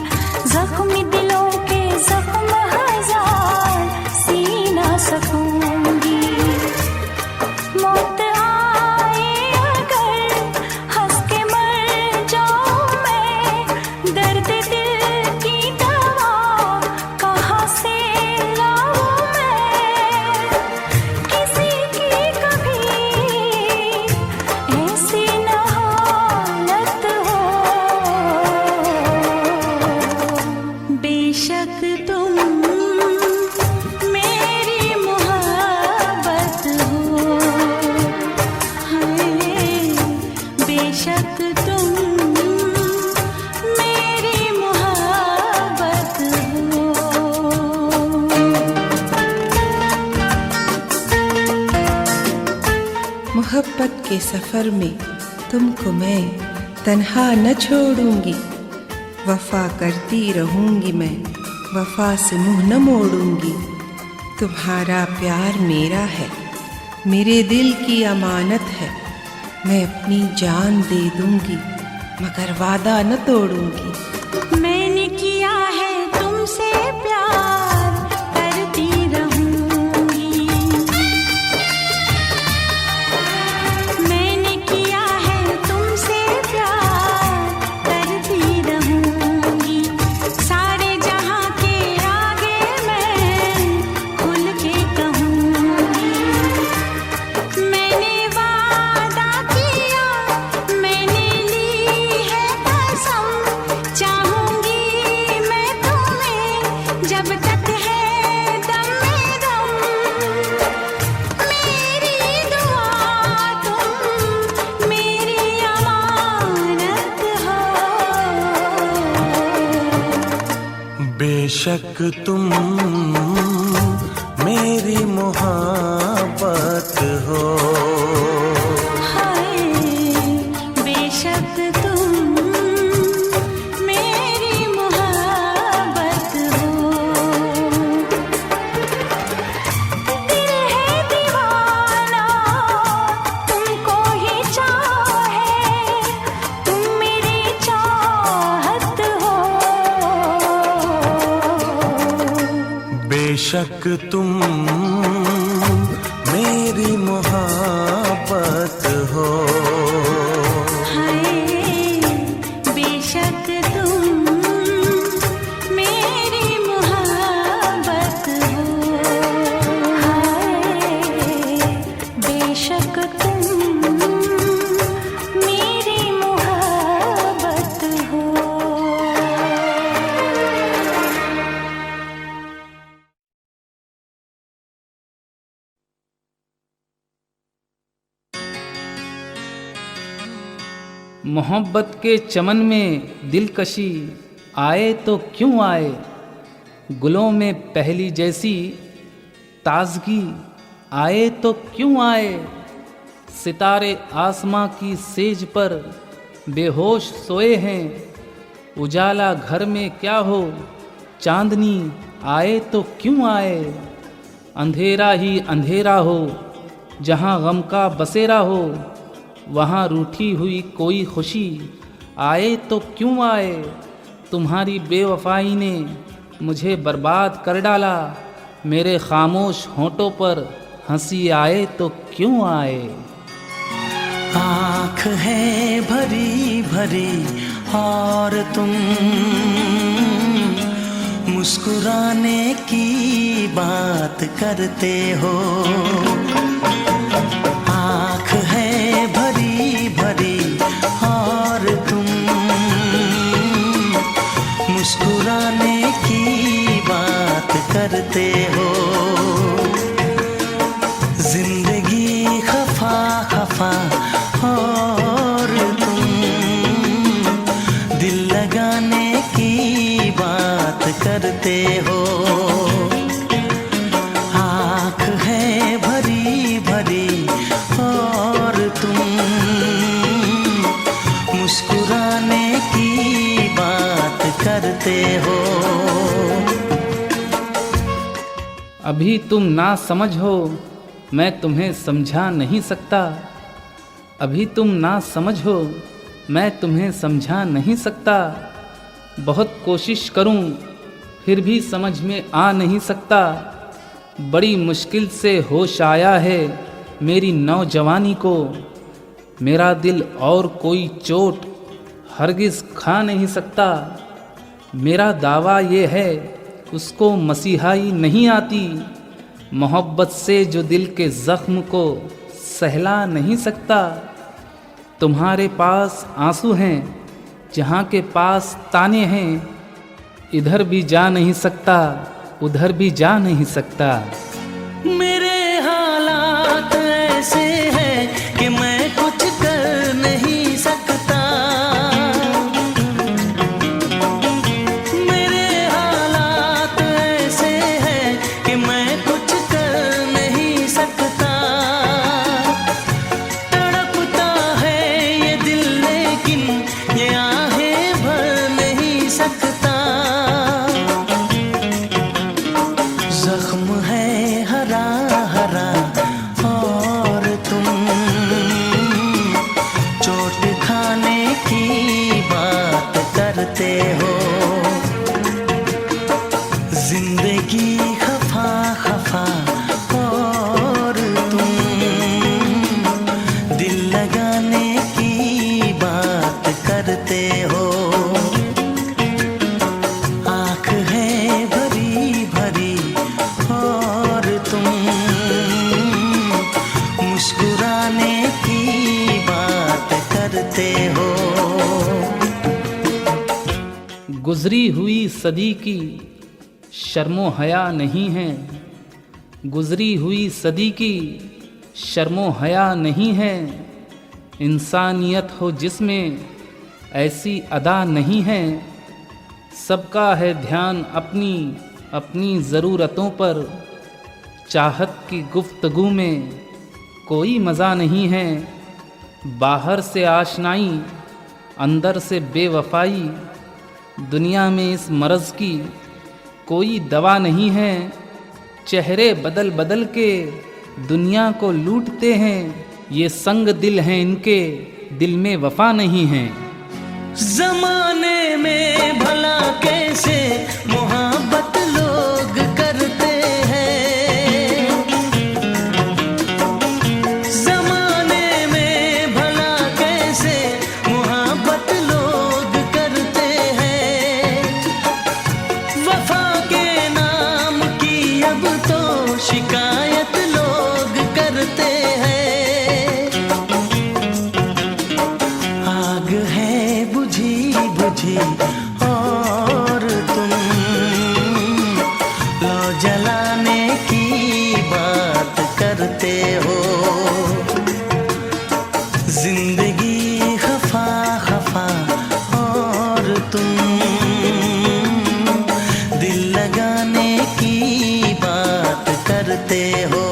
[SPEAKER 5] जख्मी दिलों के जख्म हजार सी ना सकूंगी। मौत आए अगर हंस के मर जाऊं मैं, दर्द दिल की दवा कहाँ से लाऊं मैं। किसी की कभी ऐसी न हालत हो। बेशक तुम मेरी मोहब्बत हो, हाय बेशक तुम मेरी मोहब्बत हो।
[SPEAKER 6] मोहब्बत के सफर में तुमको मैं तन्हा न छोड़ूंगी। वफा करती रहूंगी मैं, वफा से मुंह न मोड़ूंगी। तुम्हारा प्यार मेरा है, मेरे दिल की अमानत है। मैं अपनी जान दे दूंगी, मगर वादा न तोड़ूंगी।
[SPEAKER 5] मैंने किया है तुमसे प्यार, करती रहूंगी। मैंने किया है तुमसे प्यार, करती रहूंगी। सारे जहां के आगे मैं खुल के कहूंगी। मैंने वादा
[SPEAKER 3] बेशक तुम मेरी मोहब्बत हो,
[SPEAKER 5] हाय बेशक तुम मेरी मोहब्बत हो। दिल है दीवाना तुमको ही चाहे, तुम मेरी चाहत हो।
[SPEAKER 3] बेशक तुम मेरी मोहब्बत हो,
[SPEAKER 5] हाय बेशक तुम मेरी मोहब्बत हो, हाय बेशक तुम मेरी मोहब्बत हो।
[SPEAKER 1] मोहब्बत के चमन में दिलकशी आए तो क्यों आए, गुलों में पहली जैसी ताजगी आए तो क्यों आए। सितारे आसमां की सेज पर बेहोश सोए हैं, उजाला घर में क्या हो, चांदनी आए तो क्यों आए। अंधेरा ही अंधेरा हो, जहाँ गम का बसेरा हो, वहाँ रूठी हुई कोई खुशी आए तो क्यों आए। तुम्हारी बेवफाई ने मुझे बर्बाद कर डाला, मेरे खामोश होंठों पर हंसी आए तो क्यों आए।
[SPEAKER 3] आँख है भरी भरी और तुम मुस्कुराने की बात करते हो। आँख है भरी भरी और तुम मुस्कुराने की बात करते हो। जिंदगी खफा खफा और तुम दिल लगाने की बात करते हो। आँख है भरी भरी और तुम मुस्कुराने की बात करते हो।
[SPEAKER 1] अभी तुम ना समझ हो, मैं तुम्हें समझा नहीं सकता। अभी तुम ना समझ हो, मैं तुम्हें समझा नहीं सकता। बहुत कोशिश करूं, फिर भी समझ में आ नहीं सकता। बड़ी मुश्किल से होश आया है मेरी नौजवानी को। मेरा दिल और कोई चोट हरगिज़ खा नहीं सकता। मेरा दावा ये है उसको मसीहाई नहीं आती। मोहब्बत से जो दिल के ज़ख्म को सहला नहीं सकता। तुम्हारे पास आंसू हैं, जहाँ के पास ताने हैं। इधर भी जा नहीं सकता, उधर भी जा नहीं सकता।
[SPEAKER 3] मेरे हालात ऐसे हैं कि मैं कुछ कर नहीं सकता। मेरे हालात ऐसे हैं कि मैं कुछ कर नहीं सकता। तड़पता है ये दिल लेकिन ये आहें भर नहीं सकता। जख्म है हरा हरा और तुम चोट खाने की बात करते हो। जिंदगी खफा खफा और तुम दिल लगाने की बात करते हो। आँख है भरी भरी और तुम मुस्कुराने की बात करते हो।
[SPEAKER 1] गुजरी हुई सदी की शर्मो हया नहीं है। गुजरी हुई सदी की शर्मो हया नहीं है। इंसानियत हो जिसमें ऐसी अदा नहीं है। सबका है ध्यान अपनी अपनी ज़रूरतों पर। चाहत की गुफ्तगू में कोई मज़ा नहीं है। बाहर से आशनाई अंदर से बेवफाई। दुनिया में इस मर्ज़ की कोई दवा नहीं है। चेहरे बदल बदल के दुनिया को लूटते हैं। ये संग दिल हैं इनके, दिल में वफा नहीं है।
[SPEAKER 3] जमाने में भला कैसे मोहब्बत लोग करते हैं। जमाने में भला कैसे मोहब्बत लोग करते हैं। वफा के नाम की अब तो शिकायत लोग करते हैं। आग है बुझी बुझी और तुम लो जलाने की बात करते हो। जिंदगी खफा खफा और तुम दिल लगाने की बात करते हो।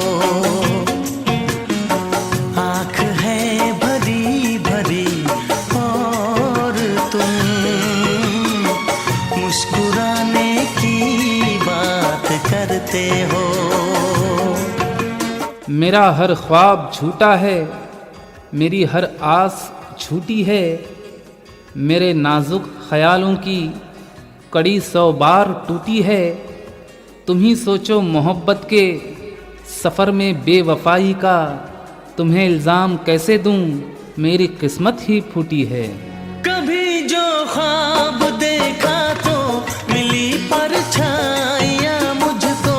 [SPEAKER 3] आँख है भरी भरी और तुम मुस्कुराने की बात करते हो।
[SPEAKER 1] मेरा हर ख्वाब झूठा है, मेरी हर आस झूठी है। मेरे नाजुक ख्यालों की कड़ी 100 बार टूटी है। तुम ही सोचो मोहब्बत के सफ़र में बेवफाई का। तुम्हें इल्ज़ाम कैसे दूं, मेरी किस्मत ही फूटी है।
[SPEAKER 3] कभी जो ख्वाब देखा तो मिली परछाइयाँ मुझको।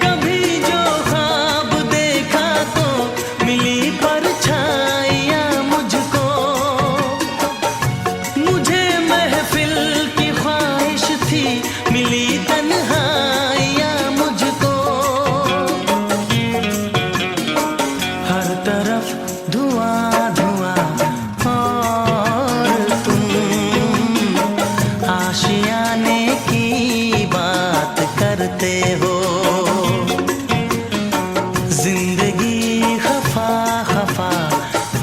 [SPEAKER 3] कभी जो ख्वाब देखा तो मिली परछाइयाँ मुझको। मुझे महफिल की ख्वाहिश थी, मिली तन्हाइयाँ मुझको। हर तरफ धुआं धुआं और तुम आशियाने की बात करते हो। जिंदगी खफा खफा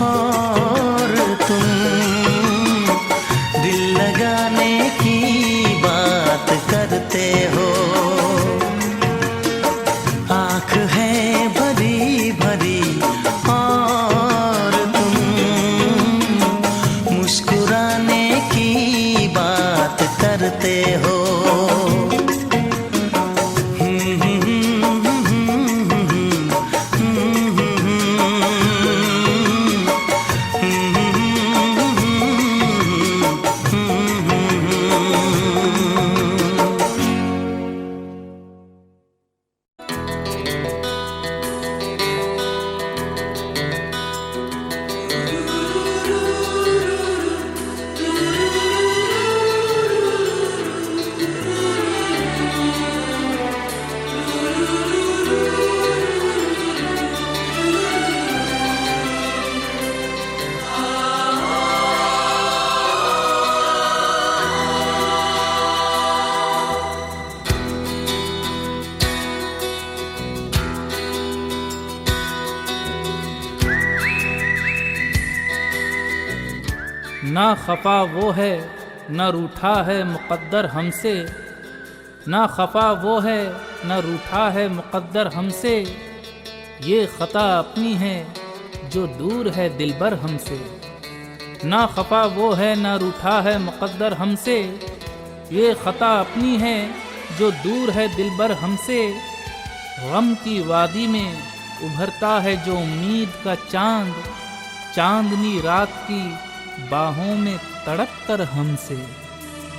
[SPEAKER 3] और तुम दिल लगाने की बात करते हो। आँख है भरी भरी और तुम मुस्कुराने की बात करते हो।
[SPEAKER 1] ना खफा वो है न रूठा है मुक़द्दर हमसे। ना खफा वो है न रूठा है मुक़द्दर हमसे। ये ख़ता अपनी है जो दूर है दिलबर हमसे। ना खफा वो है न रूठा है मुक़द्दर हमसे। ये ख़ता अपनी है जो दूर है दिलबर हमसे। गम की वादी में उभरता है जो उम्मीद का चांद। चांदनी रात की बाहों में तड़प कर हमसे।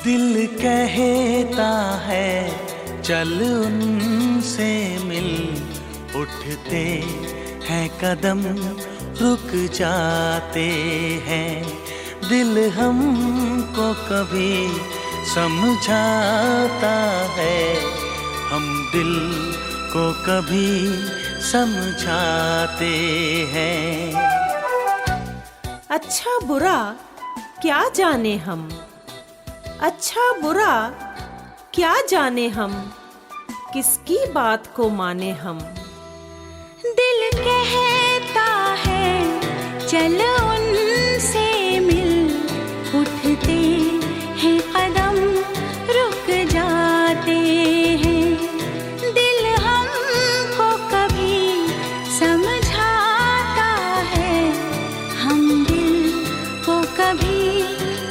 [SPEAKER 3] दिल कहता है चल उनसे मिल, उठते हैं कदम रुक जाते हैं। दिल हमको कभी समझाता है, हम दिल को कभी समझाते हैं।
[SPEAKER 7] अच्छा बुरा क्या जाने हम, अच्छा बुरा क्या जाने हम, किसकी बात को माने हम।
[SPEAKER 2] दिल कहता है चल उनसे मिल, उठते हैं कदम रुक जाते हैं। दिल हमको कभी समझाता है, हम दिल को कभी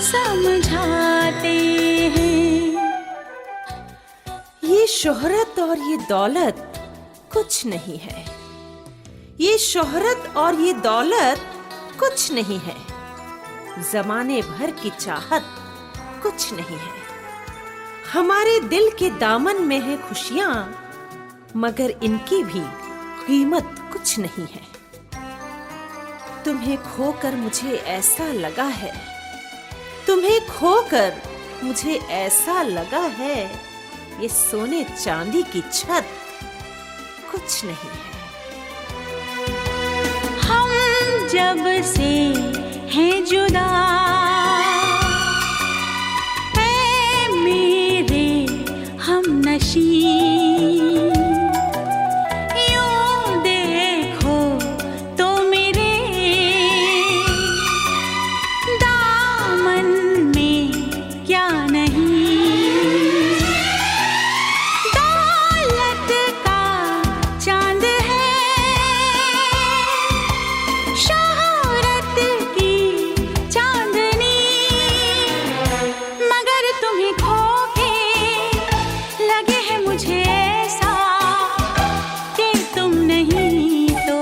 [SPEAKER 2] समझाते हैं।
[SPEAKER 7] ये शोहरत और ये दौलत कुछ नहीं है, ये शोहरत और ये दौलत कुछ नहीं है। जमाने भर की चाहत कुछ नहीं है। हमारे दिल के दामन में है खुशियां, मगर इनकी भी कीमत कुछ नहीं है। तुम्हें खोकर मुझे ऐसा लगा है, तुम्हें खोकर मुझे ऐसा लगा है, ये सोने चांदी की छत कुछ नहीं है।
[SPEAKER 2] हम जब से हैं जुदा, ऐ मेरे हमनशी, यूं देखो तो मेरे दामन में क्या नहीं। दौलत का चांद है, शोहरत की चांदनी, मगर तुम्हें खो के लगे है मुझे ऐसा कि तुम नहीं तो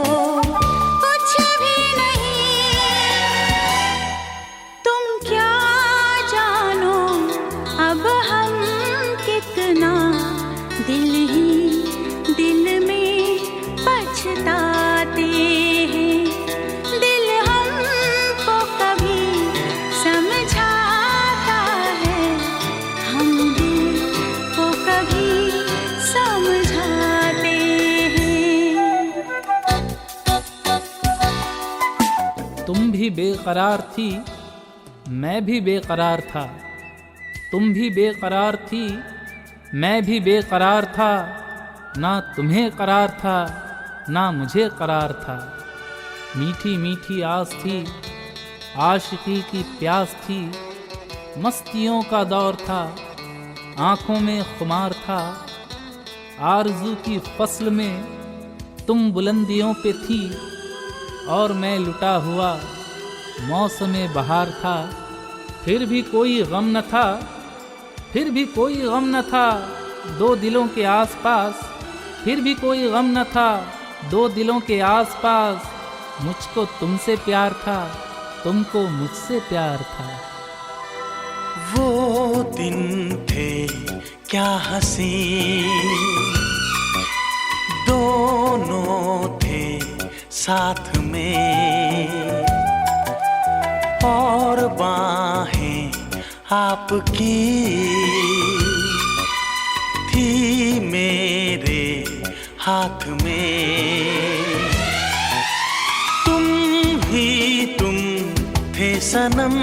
[SPEAKER 2] कुछ भी नहीं। तुम क्या जानो अब हम कितना दिल ही दिल में पछताते हैं। दिल हमको कभी समझाता है, हम दिल को कभी समझाते हैं।
[SPEAKER 1] तुम भी बेकरार थी, मैं भी बेकरार था। तुम भी बेकरार थी, मैं भी बेकरार था। ना तुम्हें करार था, ना मुझे करार था। मीठी मीठी आस थी, आशिकी की प्यास थी। मस्तियों का दौर था, आँखों में खुमार था। आरज़ू की फसल में तुम बुलंदियों पे थी, और मैं लुटा हुआ मौसमे बहार था। फिर भी कोई गम न था, फिर भी कोई गम न था दो दिलों के आसपास। फिर भी कोई गम न था दो दिलों के आसपास। मुझको तुमसे प्यार था, तुमको मुझसे प्यार था।
[SPEAKER 3] वो दिन थे क्या हंसी, दोनों थे साथ में, और बाहें आपकी थी मेरे हाथ में। तुम ही तुम थे सनम,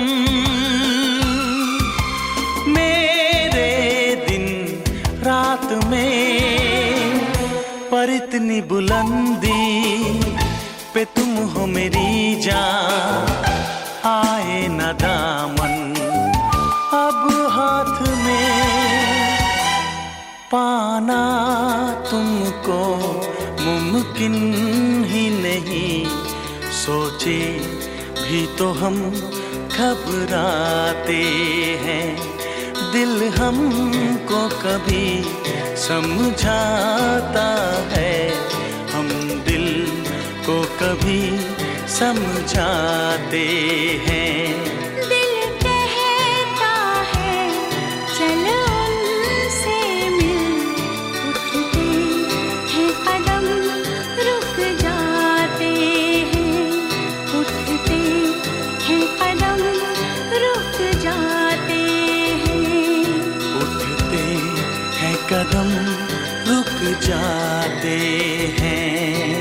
[SPEAKER 3] मेरे दिन रात में। पर इतनी बुलंदी पे तुम हो मेरी जान, आए न दामन अब हाथ में। पाना तुमको मुमकिन ही नहीं, सोचे भी तो हम घबराते हैं। दिल हमको कभी समझाता है, हम दिल को कभी समझाते हैं।
[SPEAKER 2] दिल कहता है चल उनसे मिल, उठते हैं कदम रुक जाते हैं। उठते हैं कदम रुक जाते हैं।
[SPEAKER 3] उठते हैं कदम रुक जाते हैं।